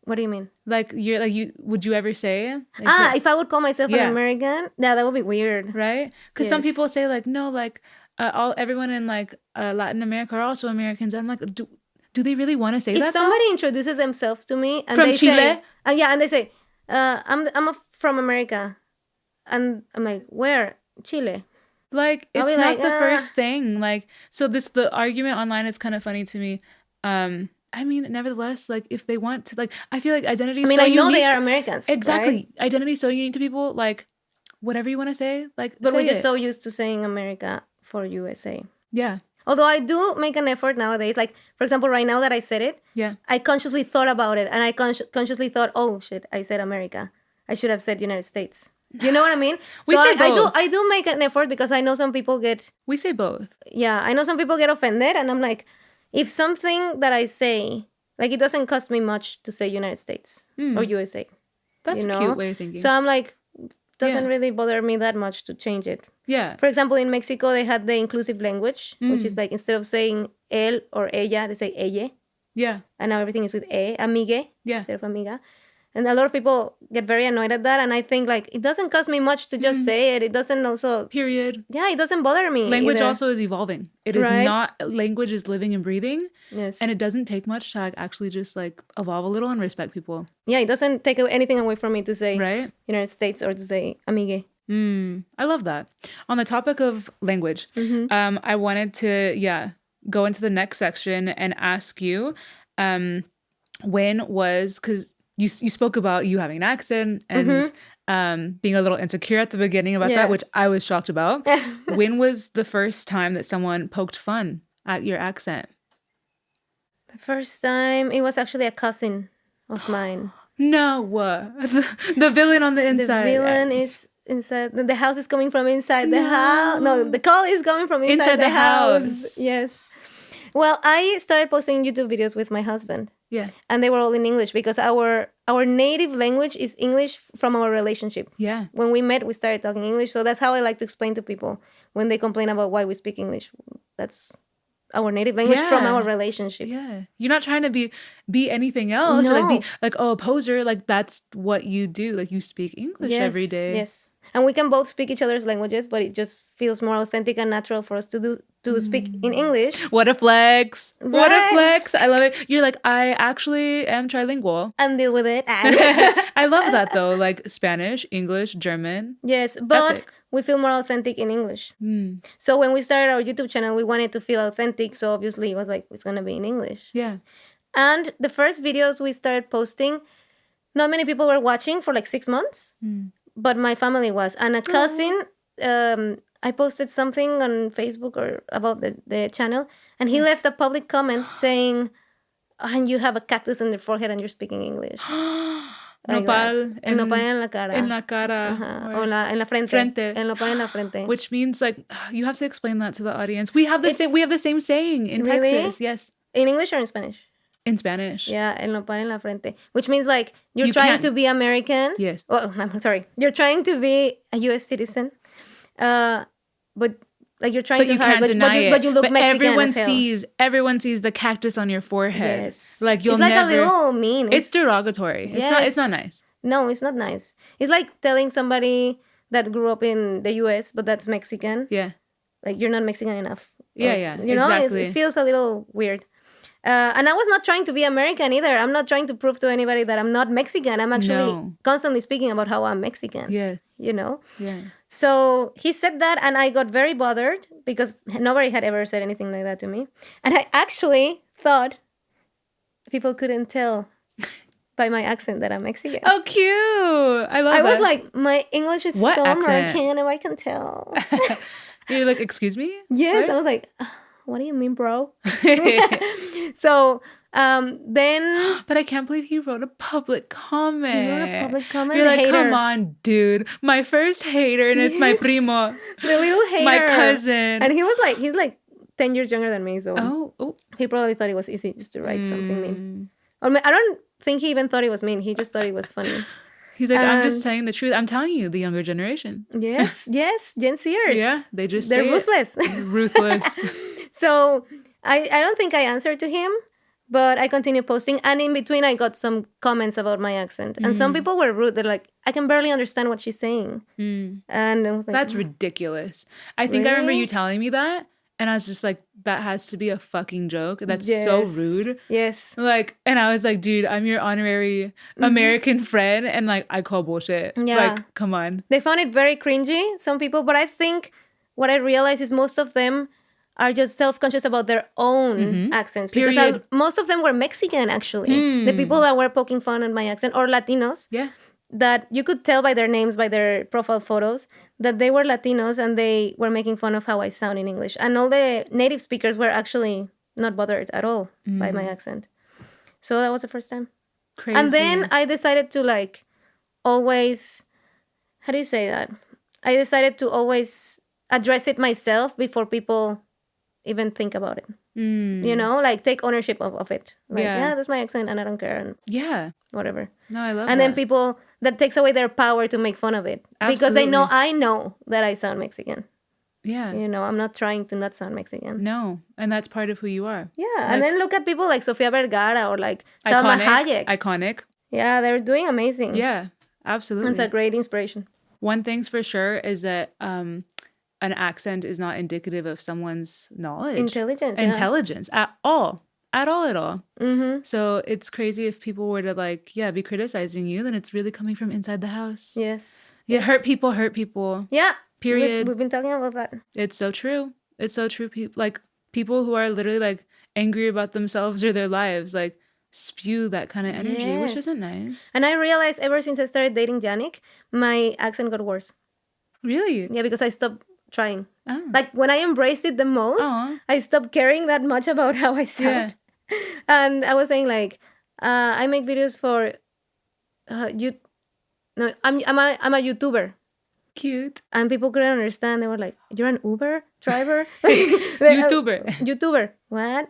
What do you mean? Like you're like you would you ever say like, if I would call myself Yeah. an American, yeah, that would be weird. right? Because some Yes. people say like no, like everyone in like Latin America are also Americans. I'm like, do they really want to say If that? somebody introduces themselves to me and From they Chile? say, and they say, from America, and I'm like, where? Chile. Like I'll it's be not like, the first thing. Like so the argument online is kind of funny to me. I mean, nevertheless, like if they want to, like I feel like identity. I mean, so I know unique. they are Americans. Exactly. Right? Identity is so unique to people. Like whatever you want to say, like But say we're just it. so used to saying America for USA. Yeah. Although I do make an effort nowadays. Like, for example, right now that I said it, Yeah. I consciously thought about it. And I consciously thought, oh, shit, I said America. I should have said United States. You know what I mean? We so say both. I do make an effort because I know some people get, We say both. yeah, I know some people get offended. And I'm like, if something that I say, like, it doesn't cost me much to say United States or USA. That's you a know? cute way of thinking. So I'm like, doesn't Yeah. really bother me that much to change it. yeah. For example, in Mexico, they had the inclusive language, which is like instead of saying él or ella, they say ella. Yeah. And now everything is with amigue Yeah. instead of amiga. And a lot of people get very annoyed at that. And I think like it doesn't cost me much to just say it. It doesn't also, Period. yeah, it doesn't bother me. Language either. also is evolving. It is Right? not, language is living and breathing. Yes. And it doesn't take much to like, actually just like evolve a little and respect people. Yeah, it doesn't take anything away from me to say Right? United States or to say amigue. I love that. On the topic of language, I wanted to, go into the next section and ask you, when was, because you spoke about you having an accent and being a little insecure at the beginning about Yeah. that, which I was shocked about. When was the first time that someone poked fun at your accent? The first time, it was actually a cousin of mine. No, the villain on the inside. The villain is inside. The house is coming from inside the house. No, the call is coming from inside the house. Yes. Well, I started posting YouTube videos with my husband. Yeah. And they were all in English because our native language is English from our relationship. Yeah. When we met, we started talking English. So that's how I like to explain to people when they complain about why we speak English. That's our native language from our relationship. Yeah. You're not trying to be anything else. Or like be like, oh, a poser. Like that's what you do. Like you speak English every day. Yes. And we can both speak each other's languages, but it just feels more authentic and natural for us to speak in English. What a flex. What a Right. flex. I love it. You're like, I actually am trilingual. And deal with it. I love that though. Like Spanish, English, German. Yes, but Epic. we feel more authentic in English. So when we started our YouTube channel, we wanted to feel authentic. So obviously it was like, it's going to be in English. Yeah. And the first videos we started posting, not many people were watching for like 6 months, but my family was. And a cousin, I posted something on Facebook or about the channel, and he left a public comment saying, and you have a cactus on your forehead and you're speaking English. Like Nopal el nopal en la cara. En la cara. Ajá. or- O en la frente. Frente. El nopal en la frente. Which means like you have to explain that to the audience. We have the same. We have the same saying in Really? Texas. Yes, In English or in Spanish? in Spanish. Yeah, el nopal en la frente. Which means like you're You trying can't- to be American. Yes. Well, I'm sorry. You're trying to be a U.S. citizen. But like you're trying But too you hard. can't deny it. But you look Mexican everyone sees the cactus on your forehead. Yes. Like you'll it's like never. a little mean. It's derogatory. It's not nice. No, it's not nice. It's like telling somebody that grew up in the U.S. but that's Mexican. Yeah. Like you're not Mexican enough. Yeah, Or, yeah, You know, exactly. it feels a little weird. And I was not trying to be American either. I'm not trying to prove to anybody that I'm not Mexican. I'm actually No. constantly speaking about how I'm Mexican. Yes. You know? Yeah. So he said that, and I got very bothered because nobody had ever said anything like that to me. And I actually thought people couldn't tell by my accent that I'm Mexican. Oh, cute. I love I was that. like, my English is What so accent? American, nobody can tell. You're like, excuse me? Yes, What? I was like, what do you mean, bro? So then But I can't believe he wrote a public comment. he wrote a public comment. You're The like, hater. come on, dude. My first hater, and it's my Yes. primo. The little hater. My cousin. And he's like 10 years younger than me, so Oh. he probably thought it was easy just to write something mean. Or I don't think he even thought it was mean. He just thought it was funny. He's like, I'm just telling the truth. I'm telling you, the younger generation. Yes, Gen Zers. Yeah, they're say ruthless. Ruthless. So I don't think I answered to him, but I continued posting. And in between, I got some comments about my accent. And some people were rude. They're like, I can barely understand what she's saying. And I was like, that's ridiculous. I think I remember Really? you telling me that. And I was just like, that has to be a fucking joke. That's so rude. Yes. Like, and I was like, dude, I'm your honorary American friend. And like, I call bullshit. Yeah. Like, come on. They found it very cringy, some people. But I think what I realized is most of them are just self-conscious about their own accents. Because Period. most of them were Mexican, actually. The people that were poking fun at my accent, or Latinos. Yeah. That you could tell by their names, by their profile photos, that they were Latinos and they were making fun of how I sound in English. And all the native speakers were actually not bothered at all by my accent. So that was the first time. Crazy. And then I decided to like always, how do you say that? I decided to always address it myself before people even think about it. You know, like take ownership of it. Like, yeah, that's my accent and I don't care and yeah. whatever. No, I love And that. then people, that takes away their power to make fun of it. Because they know, I know that I sound Mexican. Yeah. You know, I'm not trying to not sound Mexican. No. And that's part of who you are. Yeah. And then look at people like Sofia Vergara or like Salma Hayek. Iconic. Yeah, they're doing amazing. Yeah, absolutely. It's a great inspiration. One thing's for sure is that an accent is not indicative of someone's knowledge. Intelligence at all. At all. So it's crazy if people were to like, be criticizing you, then it's really coming from inside the house. Yes. Yeah, hurt people. Yeah. Period. We've been talking about that. It's so true. It's so true. People who are literally like angry about themselves or their lives, like spew that kind of energy, which isn't nice. And I realized ever since I started dating Yannick, my accent got worse. Really? Yeah, because I stopped trying. Oh. Like when I embraced it the most, I stopped caring that much about how I sound. Yeah. And I was saying like, I make videos for you. No, I'm a YouTuber. Cute. And people couldn't understand. They were like, "You're an Uber driver." YouTuber. What?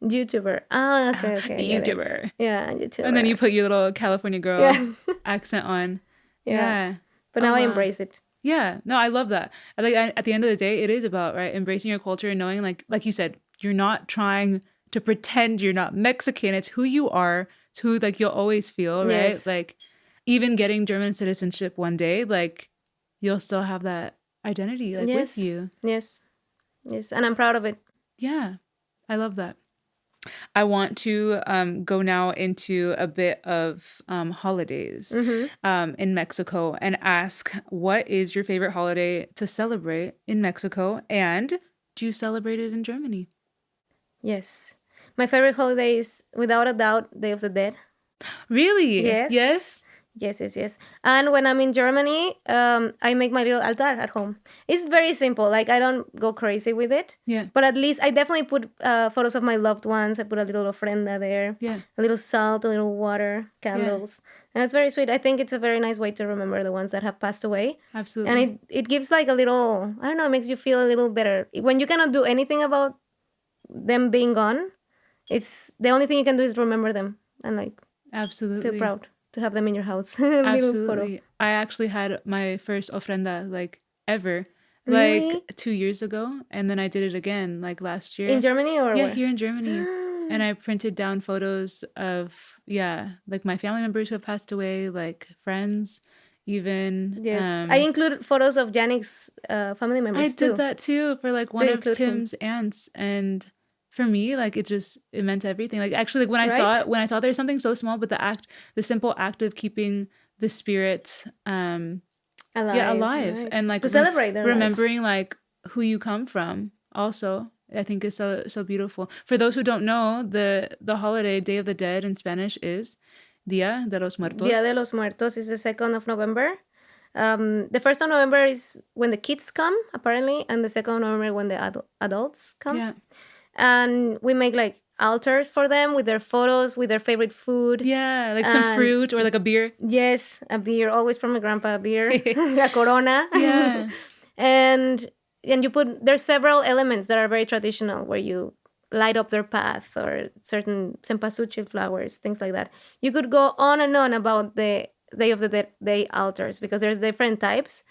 YouTuber. Oh, okay. YouTuber. Yeah, YouTuber. And then you put your little California girl accent on. Yeah. But now I embrace it. Yeah. No, I love that. Like at the end of the day, it is about embracing your culture and knowing like you said, you're not trying to pretend you're not Mexican. It's who you are. It's who like you'll always feel, right? Yes. Like even getting German citizenship one day, like you'll still have that identity with you. Yes. And I'm proud of it. Yeah. I love that. I want to go now into a bit of holidays in Mexico and ask, what is your favorite holiday to celebrate in Mexico? And do you celebrate it in Germany? Yes. My favorite holiday is, without a doubt, Day of the Dead. Really? Yes. Yes. And when I'm in Germany, I make my little altar at home. It's very simple. Like, I don't go crazy with it. Yeah. But at least I definitely put photos of my loved ones. I put a little ofrenda there. Yeah. A little salt, a little water, candles. Yeah. And it's very sweet. I think it's a very nice way to remember the ones that have passed away. Absolutely. And it gives like a little, I don't know, it makes you feel a little better. When you cannot do anything about them being gone, it's the only thing you can do is remember them and like absolutely feel proud to have them in your house. Absolutely. I actually had my first ofrenda like ever, really? like 2 years ago, and then I did it again like last year In Germany or yeah, where? here in Germany. And I printed down photos of like my family members who have passed away, like friends, even. Yes, I included photos of Yannick's family members too. I did that too for like one of Tim's aunts, and for me, like it meant everything. Like actually, like when I saw there's something so small, but the simple act of keeping the spirit alive. Right. And like To celebrate their lives. remembering like who you come from also, I think is so beautiful. For those who don't know, the holiday Day of the Dead in Spanish is Dia de los Muertos. Dia de los Muertos is the 2nd of November. The 1st of November is when the kids come, apparently, and the 2nd of November when the adults come. Yeah. And we make like altars for them with their photos, with their favorite food. Yeah, like some fruit or like a beer. Yes, a beer, always from my grandpa, a beer, a Corona. Yeah. and you put, there's several elements that are very traditional where you light up their path or certain cempasúchil flowers, things like that. You could go on and on about the Day of the Day altars because there's different types,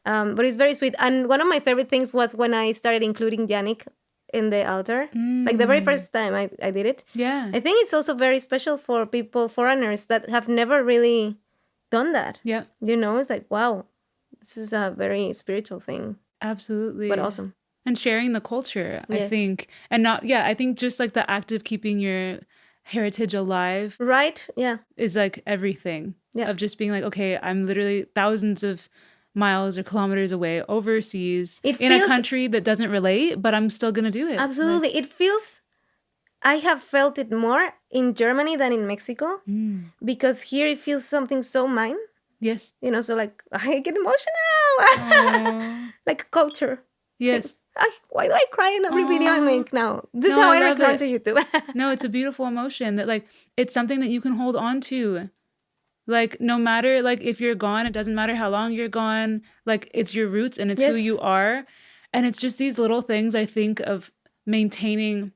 but it's very sweet. And one of my favorite things was when I started including Yannick in the altar, like the very first time I did it. Yeah. I think it's also very special for foreigners that have never really done that. Yeah. You know, it's like, wow, this is a very spiritual thing. Absolutely. But awesome. And sharing the culture, I Yes. think. And not, yeah, I think just like the act of keeping your heritage alive Right? Yeah. is like everything. Yeah. Of just being like, okay, I'm literally thousands of miles or kilometers away overseas It in a feels- country that doesn't relate, but I'm still going to do it. Absolutely. It feels, I have felt it more in Germany than in Mexico because here it feels something so mine, Yes. you know, so like I get emotional. Aw. Like culture. Yes. Why do I cry in every video I Aw. make now? This No, is how I I love return it. to YouTube. No, it's a beautiful emotion that like it's something that you can hold on to. Like no matter like if you're gone, it doesn't matter how long you're gone. Like it's your roots and it's who Yes. you are. And it's just these little things I think of maintaining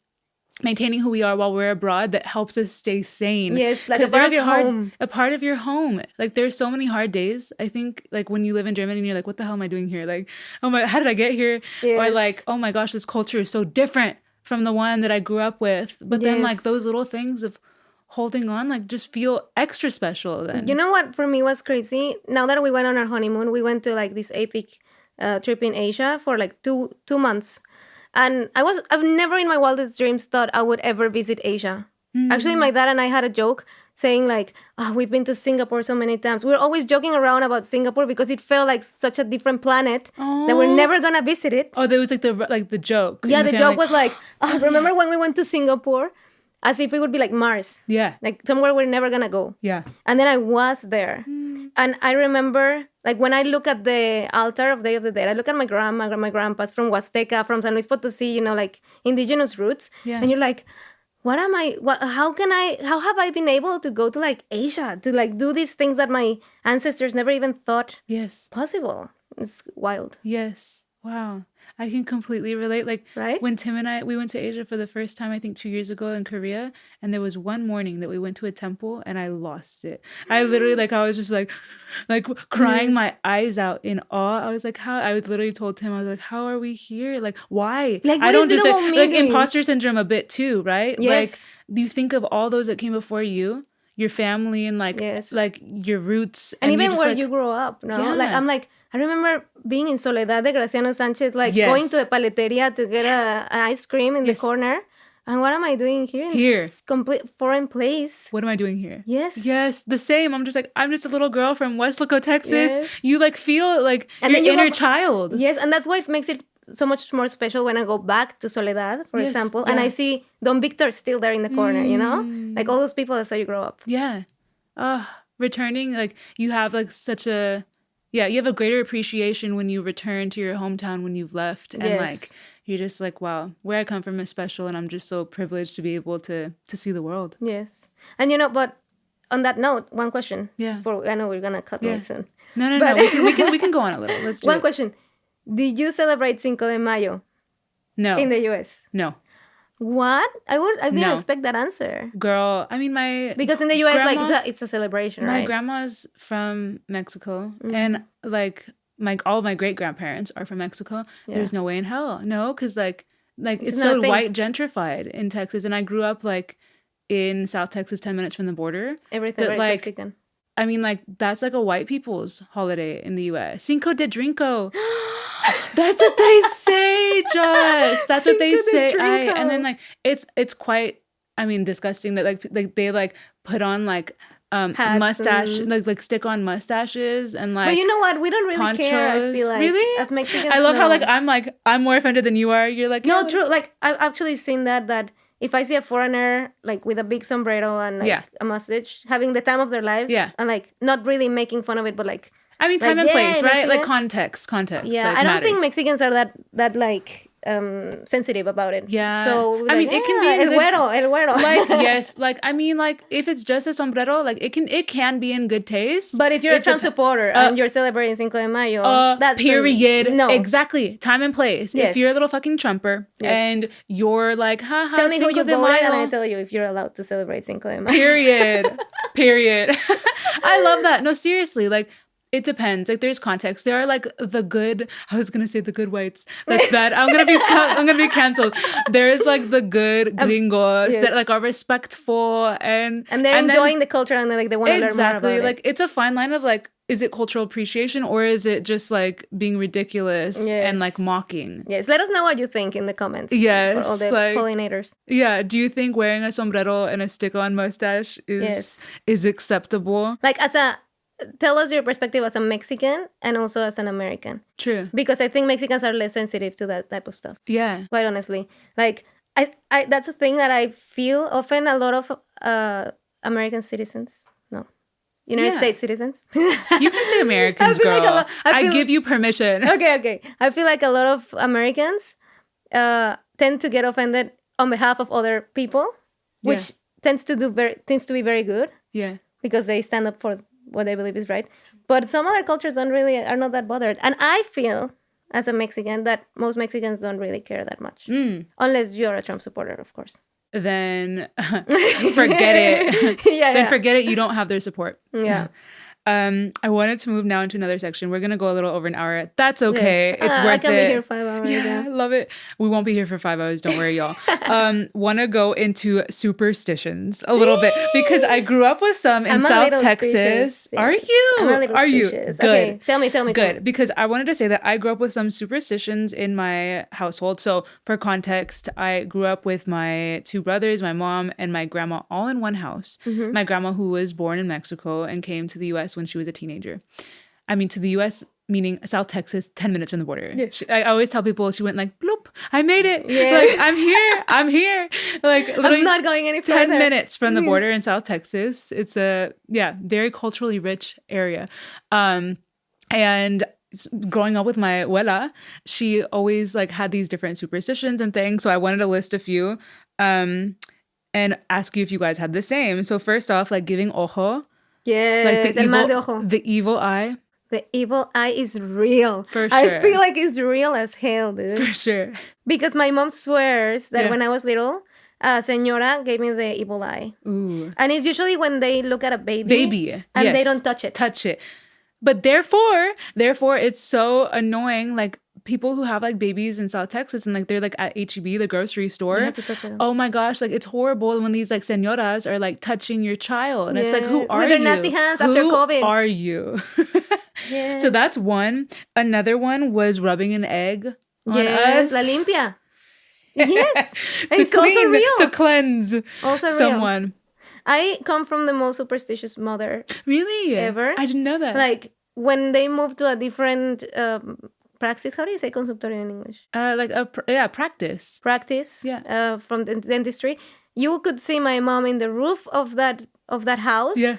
who we are while we're abroad that helps us stay sane. Yes, like a 'Cause part of there's your home. A part of your home. Like there's so many hard days. I think like when you live in Germany and you're like, what the hell am I doing here? Like, oh my, how did I get here? Or Yes. like, oh my gosh, this culture is so different from the one that I grew up with. But then like Yes. those little things of holding on, like just feel extra special then. You know what for me was crazy? Now that we went on our honeymoon, we went to like this epic trip in Asia for like two months. And I've never in my wildest dreams thought I would ever visit Asia. Actually, my dad and I had a joke saying like, oh, we've been to Singapore so many times. We were always joking around about Singapore because it felt like such a different planet that we're never gonna visit it. Oh, there was like the joke. Yeah, in the family. joke was like, oh, remember when we went to Singapore? As if it would be like Mars, Yeah. like somewhere we're never gonna go. Yeah. And then I was there. And I remember, like, when I look at the altar of Day of the Dead, I look at my grandma, my grandpas from Huasteca, from San Luis Potosí, you know, like indigenous roots. Yeah. And you're like, how have I been able to go to like Asia to like do these things that my ancestors never even thought Yes. possible? It's wild. Yes. Wow. I can completely relate. Like Right? when Tim and I we went to Asia for the first time, I think 2 years ago in Korea, and there was one morning that we went to a temple and I lost it. I literally I was just like crying my eyes out in awe. I was like, how I was literally told Tim, I was like, how are we here? Like why? Like, I what don't is just little me like doing? imposter syndrome a bit too, right? Yes. Like you think of all those that came before you, your family and Yes. like your roots And you're even just where like, you grow up, no? Like, Yeah. I'm like, I remember being in Soledad de Graciano Sanchez, like Yes. going to the paleteria to get an ice cream in the Yes. corner. And what am I doing here in Here. this complete foreign place? what am I doing here? Yes. Yes, the same. I'm just a little girl from Westlaco, Texas. Yes. You like feel like And your then you inner go- child. Yes, and that's why it makes it so much more special when I go back to Soledad, for Yes, example, and yeah. I see Don Victor still there in the corner, you know? Like all those people that saw you grow up. Yeah. Returning, like you have like you have a greater appreciation when you return to your hometown when you've left. And Yes. like you're just like, wow, where I come from is special and I'm just so privileged to be able to see the world. Yes. And but on that note, one question. Yeah. I know we're gonna cut Yeah. me soon. No. But- We can go on a little. Let's do One it. question. Did you celebrate Cinco de Mayo No. in the US? No. What? I didn't No. expect that answer. Girl, I mean Because in the US, Grandma- it's a celebration, my right? grandma's from Mexico and like all of my great grandparents are from Mexico. There's no way in hell. No, because like it's not so a thing. white gentrified in Texas. And I grew up like in South Texas, 10 minutes from the border. Everything that, is like, Mexican. I mean, like that's like a white people's holiday in the US. Cinco de Drinko. That's what they say, Joss. That's what they Cinco de say. Drinko. And then like it's quite, I mean, disgusting that like they like put on like Hats mustache, and... like stick-on mustaches and But like you know what? We don't really care, I feel ponchos. like. Really? As Mexicans, I love how no. I'm more offended than you are. You're like, No, yeah, true. Like, I've actually seen that if I see a foreigner, like, with a big sombrero and, like, Yeah. a mustache, having the time of their lives, Yeah. and, like, not really making fun of it, but, like... I mean, time Like, and place, yay, right? Like Mexican. context. Yeah, like, I don't think matters. Mexicans are that like sensitive about it. Yeah. So I like, mean, it can be in el good güero, el güero. like, yes, like, I mean, like, if it's just a sombrero, like, it can be in good taste. But if you're a It Trump dep- supporter and you're celebrating Cinco de Mayo, that's period. no. Exactly. Time and place. Yes. If you're a little fucking Trumper and you're like, haha, Tell me who Cinco you de voted, and I Mayo. tell you if you're allowed to celebrate Cinco de Mayo. Period. I love that. No, seriously, like, it depends. Like, there's context. There are like the good. I was gonna say the good whites. That's bad. I'm gonna be canceled. There is like the good gringos yes. that like are respectful and they're enjoying the culture and they want to learn more about it. Like, it's a fine line of like, is it cultural appreciation or is it just like being ridiculous and like mocking? Yes. Let us know what you think in the comments. Yes, for all the like, pollinators. Yeah. Do you think wearing a sombrero and a stick-on mustache is acceptable? Like, tell us your perspective as a Mexican and also as an American. True. Because I think Mexicans are less sensitive to that type of stuff. Yeah. Quite honestly. Like, I that's a thing that I feel often a lot of American citizens. No. United States citizens. You can say Americans, girl. Like I give you permission. Okay. I feel like a lot of Americans tend to get offended on behalf of other people, which tends to be very good. Yeah. Because they stand up for what they believe is right. But some other cultures are not that bothered. And I feel, as a Mexican, that most Mexicans don't really care that much. Unless you're a Trump supporter, of course. Then forget it. Then forget it. You don't have their support. Yeah. I wanted to move now into another section. We're going to go a little over an hour. That's okay. Yes. It's worth it. I can be here 5 hours. Yeah, I love it. We won't be here for 5 hours. Don't worry, y'all. Want to go into superstitions a little bit because I grew up with some in South Texas. Yes. Are you? I'm a little Are you? suspicious. Good. Okay, tell me. Good. Because I wanted to say that I grew up with some superstitions in my household. So for context, I grew up with my 2 brothers, my mom, and my grandma all in one house. Mm-hmm. My grandma, who was born in Mexico and came to the U.S. when she was a teenager. I mean, to the U.S., meaning South Texas, 10 minutes from the border. Yes. I always tell people she went like, bloop, I made it. Like, I'm here. Like, literally I'm not going any further. 10 minutes from the border in South Texas. It's a, very culturally rich area. And growing up with my abuela, she always like had these different superstitions and things. So I wanted to list a few and ask you if you guys had the same. So first off, like giving ojo. Yes, like mal de ojo. The evil eye. The evil eye is real. For sure. I feel like it's real as hell, dude. For sure. Because my mom swears that when I was little, señora gave me the evil eye. Ooh. And it's usually when they look at a baby. And they don't touch it. But therefore, it's so annoying. Like, people who have like babies in South Texas and like they're like at HEB, the grocery store. You have to touch it. Oh my gosh, like it's horrible when these like señoras are like touching your child. And it's like, who are you? With their nasty hands after COVID. Who are you? Yes. So that's one. Another one was rubbing an egg on us. La limpia. Yes. To it's clean, also real. to cleanse also someone. Real. I come from the most superstitious mother. Really? Ever. I didn't know that. Like when they moved to a different praxis, how do you say consultorio in English? Like practice. Practice. Yeah. From the dentistry, you could see my mom in the roof of that house. Yeah.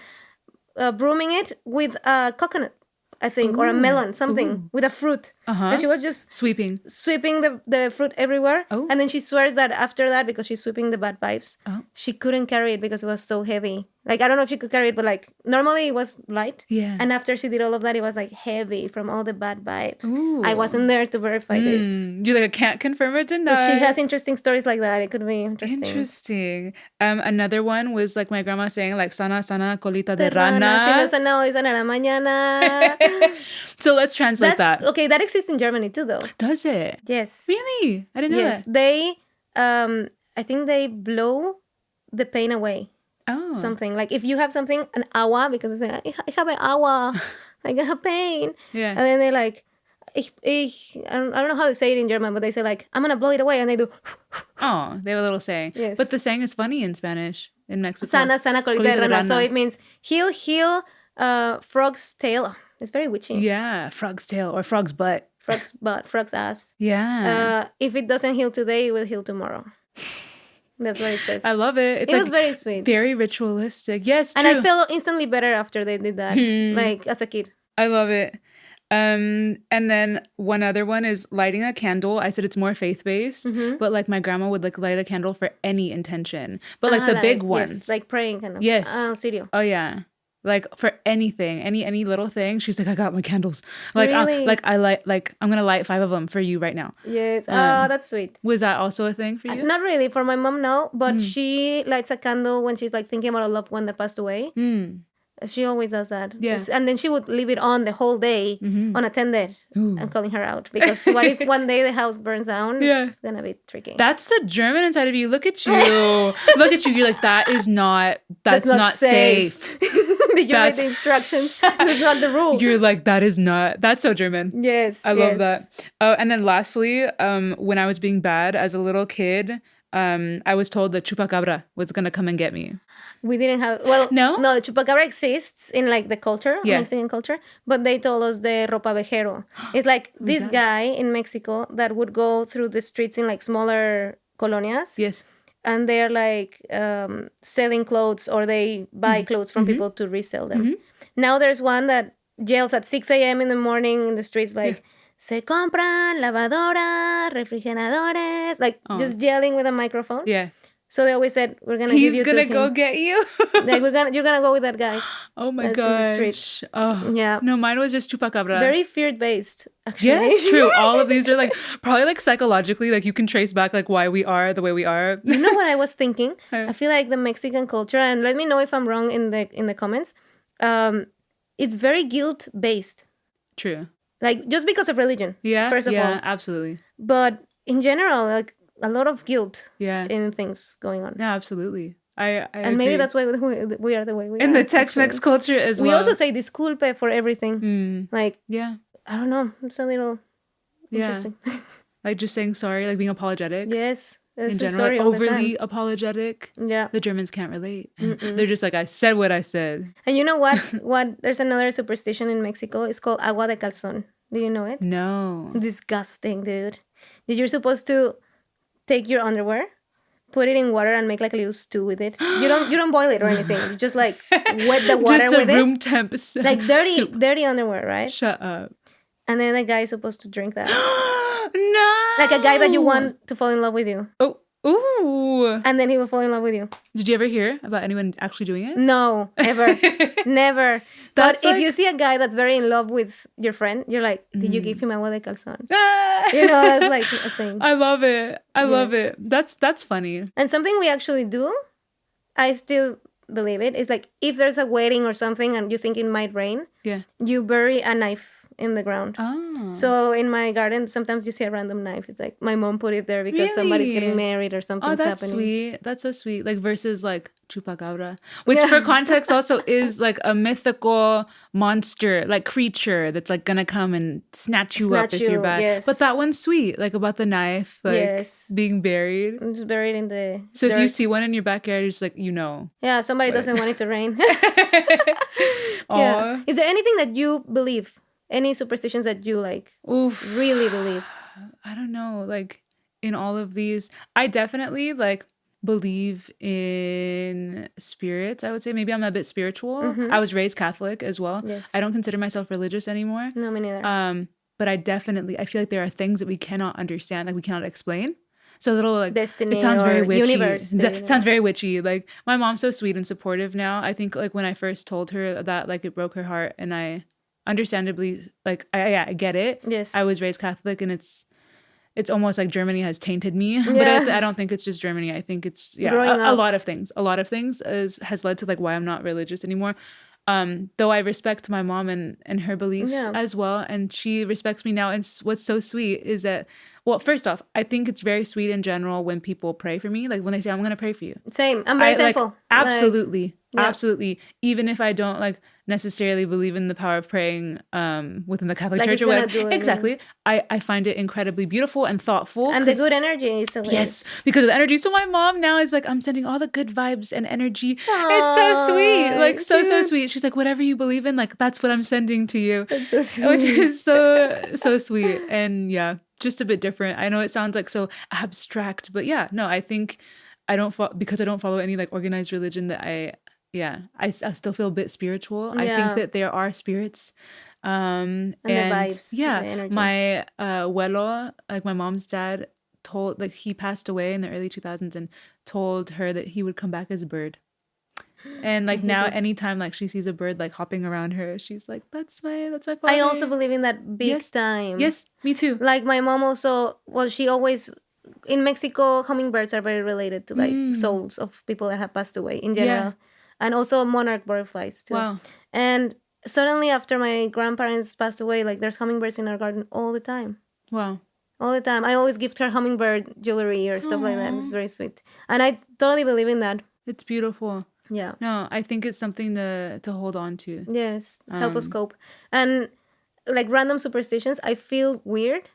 Brooming it with a coconut, I think, or a melon, something with a fruit. And she was just sweeping the fruit everywhere. And then she swears that after that, because she's sweeping the bad vibes, she couldn't carry it because it was so heavy. Like, I don't know if she could carry it, but like normally it was light. Yeah. And after she did all of that, it was like heavy from all the bad vibes. Ooh. I wasn't there to verify this. You like, I can't confirm or deny. But she has interesting stories like that. It could be interesting. Interesting. Another one was like my grandma saying like sana colita de rana. Si no sana hoy, sanará mañana. So let's translate that. Okay, that exists in Germany too, though. Does it? Yes. Really? I didn't know that. They, I think they blow the pain away. Oh. Something. Like if you have something, an agua, because they say, I have an agua, like I have pain. Yeah. And then they're like, I don't know how to say it in German, but they say like, I'm going to blow it away. And they do. Oh, they have a little saying. Yes. But the saying is funny in Spanish. in Mexico. Sana colita de rana. So it means heal, frog's tail. It's very witchy. Yeah, frog's tail or frog's butt. Frog's butt, frog's ass. Yeah. If it doesn't heal today, it will heal tomorrow. That's what it says. I love it. It's it was very sweet. Very ritualistic. Yes, and I felt instantly better after they did that, like as a kid. I love it. And then one other one is lighting a candle. I said it's more faith-based, but like my grandma would like light a candle for any intention. But like the big ones. Yes, like praying kind of. Yes. Studio. Oh yeah. Like for anything, any little thing, she's like, I got my candles. Like, really? I'm gonna light 5 of them for you right now. Yes. That's sweet. Was that also a thing for you? Not really. For my mom, no. But she lights a candle when she's like thinking about a loved one that passed away. She always does that. Yeah. And then she would leave it on the whole day unattended. I'm calling her out because what if one day the house burns down? Yeah. It's gonna be tricky. That's the German inside of you. Look at you. Look at you. You're like, that's not safe. Did you read the instructions? It's not the rule. You're like, that's so German. Yes. I love that. Oh, and then lastly, when I was being bad as a little kid, I was told that chupacabra was gonna come and get me. We didn't have no, the chupacabra exists in like the culture, Mexican culture, but they told us the ropavejero. It's like this guy in Mexico that would go through the streets in like smaller colonias. Yes. And they're like selling clothes or they buy clothes from people to resell them. Now there's one that yells at 6 a.m. in the morning in the streets like, se compran lavadoras, refrigeradores, like just yelling with a microphone. Yeah. So they always said, we're going to give you to him. He's going to go get you. Like you're going to go with that guy. Oh my gosh. Oh. Yeah. No, mine was just chupacabra. Very fear-based, actually. Yes, true. All of these are like, probably like psychologically, like you can trace back like why we are the way we are. You know what I was thinking? I feel like the Mexican culture, and let me know if I'm wrong in the comments, it's very guilt-based. True. Like just because of religion. Yeah. First of all. Yeah, absolutely. But in general, like a lot of guilt in things going on. Yeah, absolutely. I and agree. maybe that's why we are the way we are. In the Tex-Mex culture as well. We also say disculpe for everything. Like, I don't know. It's a little interesting. Like just saying sorry, like being apologetic. Yes. In general, like overly apologetic. Yeah. The Germans can't relate. They're just like, I said what I said. And you know what? There's another superstition in Mexico. It's called agua de calzón. Do you know it? No. Disgusting, dude. You're supposed to take your underwear, put it in water, and make like a little stew with it. You don't boil it or anything. You just like wet the water just with it. Room temp like dirty underwear, right? Shut up. And then the guy is supposed to drink that. No. Like a guy that you want to fall in love with you. Oh. Ooh. And then he will fall in love with you. Did you ever hear about anyone actually doing it? No, ever. Never. But if you see a guy that's very in love with your friend, you're like, did you give him agua de calzón? You know, that's like a saying. I love it. I love it. That's funny. And something we actually do, I still believe it, is like if there's a wedding or something and you think it might rain, you bury a knife in the ground. Oh. So in my garden, sometimes you see a random knife. It's like my mom put it there because somebody's getting married or something's that's happening. Sweet. That's so sweet. Like versus like chupacabra, which for context also is like a mythical monster, like creature that's like gonna come and snatch you up if you're bad. Yes. But that one's sweet, like about the knife, like being buried. It's buried in the So dirt. if you see one in your backyard, you're just like, you know. Yeah, somebody doesn't want it to rain. Yeah. Is there anything that you believe? Any superstitions that you like really believe? I don't know. Like in all of these, I definitely like believe in spirits. I would say maybe I'm a bit spiritual. I was raised Catholic as well. Yes. I don't consider myself religious anymore. No, me neither. But I feel like there are things that we cannot understand, like we cannot explain. So a little like destiny, it sounds very witchy. Universe. It sounds very witchy. Like my mom's so sweet and supportive now. I think like when I first told her that, like it broke her heart, and I understandably like I get it. Yes. I was raised Catholic, and it's almost like Germany has tainted me. But I don't think it's just Germany. I think it's a lot of things. A lot of things has led to like why I'm not religious anymore. Though I respect my mom and her beliefs as well, and she respects me now. And what's so sweet is that, well, first off, I think it's very sweet in general when people pray for me. Like when they say, I'm going to pray for you. Same. I'm very thankful. Absolutely. yeah. Absolutely. Even if I don't like necessarily believe in the power of praying within the Catholic Like Church it's or gonna whatever. do it, Exactly. I find it incredibly beautiful and thoughtful. And the good energy is Yes, because of the energy. So my mom now is like, I'm sending all the good vibes and energy. It's so sweet. Like so sweet. She's like, whatever you believe in, like that's what I'm sending to you. That's so sweet. Which is so sweet. And yeah, just a bit different. I know it sounds like so abstract, but yeah, no, I think because I don't follow any like organized religion that I still feel a bit spiritual. I think that there are spirits. And the vibes, the yeah, energy. my abuelo, like my mom's dad, told like he passed away in the early 2000s and told her that he would come back as a bird. And like now anytime like she sees a bird like hopping around her, she's like, that's my father. I also believe in that big time. Yes, me too. Like my mom also, well, she always, in Mexico, hummingbirds are very related to like souls of people that have passed away in general. And also monarch butterflies too. Wow. And suddenly after my grandparents passed away, like there's hummingbirds in our garden all the time. Wow. All the time. I always gift her hummingbird jewelry or stuff like that. It's very sweet. And I totally believe in that. It's beautiful. Yeah. No, I think it's something to hold on to. Yes. Help us cope. And like random superstitions, I feel weird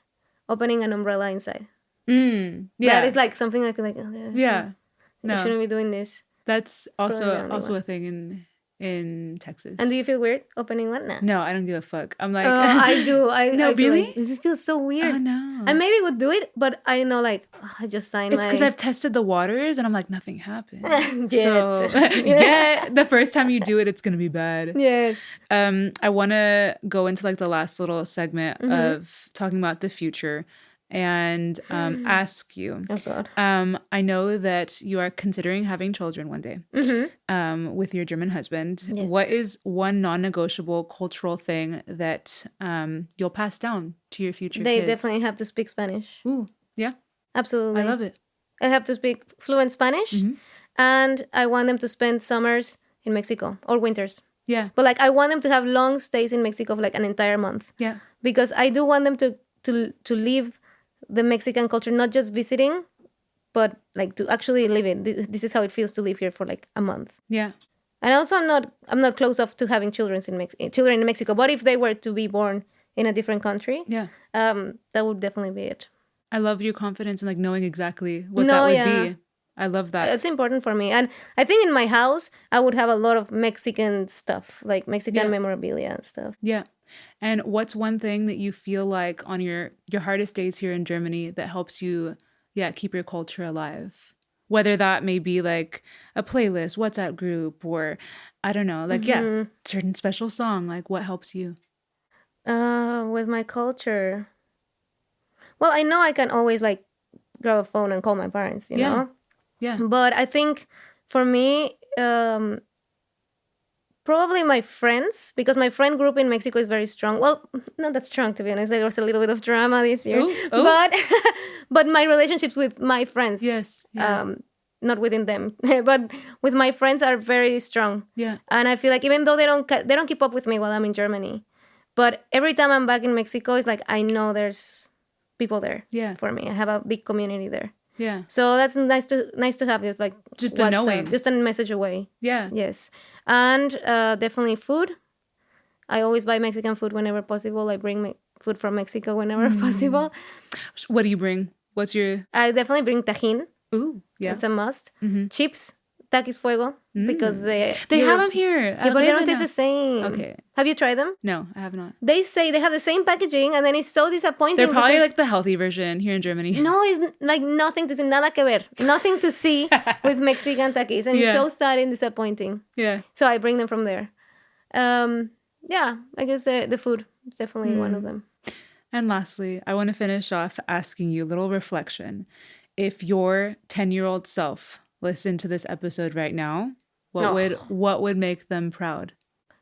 opening an umbrella inside. Yeah. That is like something I feel like, yeah. No. I shouldn't be doing this. That's also a thing in Texas. And do you feel weird opening one? Nah. No, I don't give a fuck. I'm like, I do. No, I really? Like, this feels so weird. Oh no. I maybe would do it, but I know like I just signed It's because I've tested the waters and I'm like, nothing happened. So yeah, the first time you do it, it's gonna be bad. Yes. I want to go into like the last little segment of talking about the future and ask you. Oh God. I know that you are considering having children one day with your German husband. Yes. What is one non-negotiable cultural thing that you'll pass down to your future They kids? definitely have to speak Spanish. Ooh, yeah. Absolutely. I love it. I have to speak fluent Spanish, and I want them to spend summers in Mexico or winters. Yeah. But like I want them to have long stays in Mexico for like an entire month. Yeah. Because I do want them to live the Mexican culture, not just visiting, but like to actually live it. This is how it feels to live here for like a month. Yeah. And also, I'm not close off to having children in Mexico. But if they were to be born in a different country, that would definitely be it. I love your confidence in like knowing exactly what that would be. I love that. It's important for me. And I think in my house, I would have a lot of Mexican stuff, like Mexican memorabilia and stuff. Yeah. And what's one thing that you feel like on your hardest days here in Germany that helps you, keep your culture alive? Whether that may be like a playlist, WhatsApp group, or I don't know, like, certain special song. Like what helps you? With my culture. Well, I know I can always like grab a phone and call my parents, you know? Yeah. But I think for me, probably my friends, because my friend group in Mexico is very strong. Well, not that strong, to be honest. There was a little bit of drama this year. But my relationships with my friends, not within them, but with my friends are very strong. Yeah. And I feel like even though they don't keep up with me while I'm in Germany, but every time I'm back in Mexico, it's like I know there's people there for me. I have a big community there. Yeah. So that's nice to have. It's like just a knowing, just a message away. Yeah. Yes, and definitely food. I always buy Mexican food whenever possible. I bring food from Mexico whenever possible. What do you bring? What's your? I definitely bring tajin. Ooh, yeah, it's a must. Chips, taquis fuego, because they have them here. Yeah, but they don't taste the same. Okay. Have you tried them? No, I have not. They say they have the same packaging, and then it's so disappointing. They're probably like the healthy version here in Germany. No, it's like nothing to see, nada que ver, nothing to see with Mexican taquis, and it's so sad and disappointing. Yeah. So I bring them from there. I guess the food is definitely one of them. And lastly, I want to finish off asking you a little reflection. If your 10-year-old self listened to this episode right now, what would make them proud?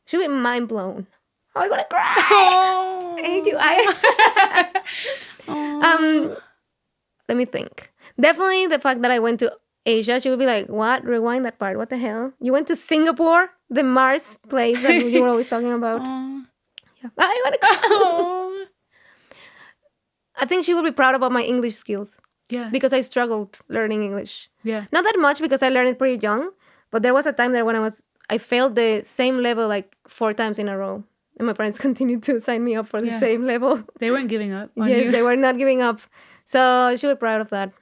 She'll be mind blown. Oh, I'm gonna cry. Oh. I hate you. Let me think. Definitely the fact that I went to Asia, she would be like, "What? Rewind that part. What the hell? You went to Singapore, the Mars place that you were always talking about." Yeah. I wanna cry. I think she will be proud about my English skills Yeah. because I struggled learning English. Yeah. Not that much because I learned it pretty young, but there was a time there when I failed the same level like 4 times in a row. And my parents continued to sign me up for the Yeah. same level. They weren't giving up on Yes, you. they were not giving up. So she was proud of that.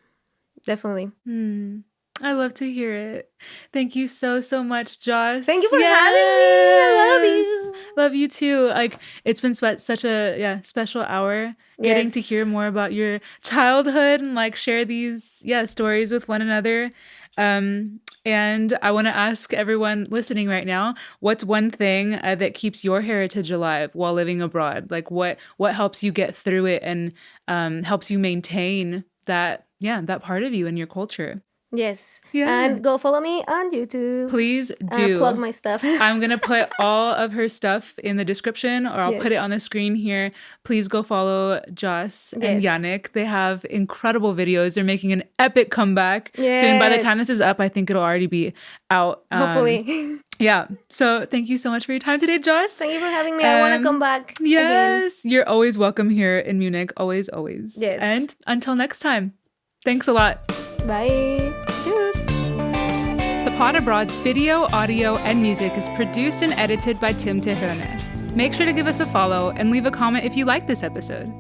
Definitely. I love to hear it. Thank you so, so much, Joss. Thank you for having me. I love you. Love you too. Like, it's been such a special hour getting to hear Yes. more about your childhood and like share these stories with one another. And I want to ask everyone listening right now, what's one thing that keeps your heritage alive while living abroad? Like what helps you get through it and helps you maintain that part of you and your culture? Yes. Yeah. And go follow me on YouTube. Please do. Plug my stuff. I'm going to put all of her stuff in the description, or I'll put it Yes. on the screen here. Please go follow Joss and Yes. Yannick. They have incredible videos. They're making an epic comeback soon. By the time Yes. this is up, I think it'll already be out. Hopefully. Yeah. So thank you so much for your time today, Joss. Thank you for having me. I want to come back again. Yes. You're always welcome here in Munich. Always, always. Yes. And until next time, thanks a lot. Bye. Cheers. The Pod Abroad's video, audio, and music is produced and edited by Tim Teherne. Make sure to give us a follow and leave a comment if you like this episode.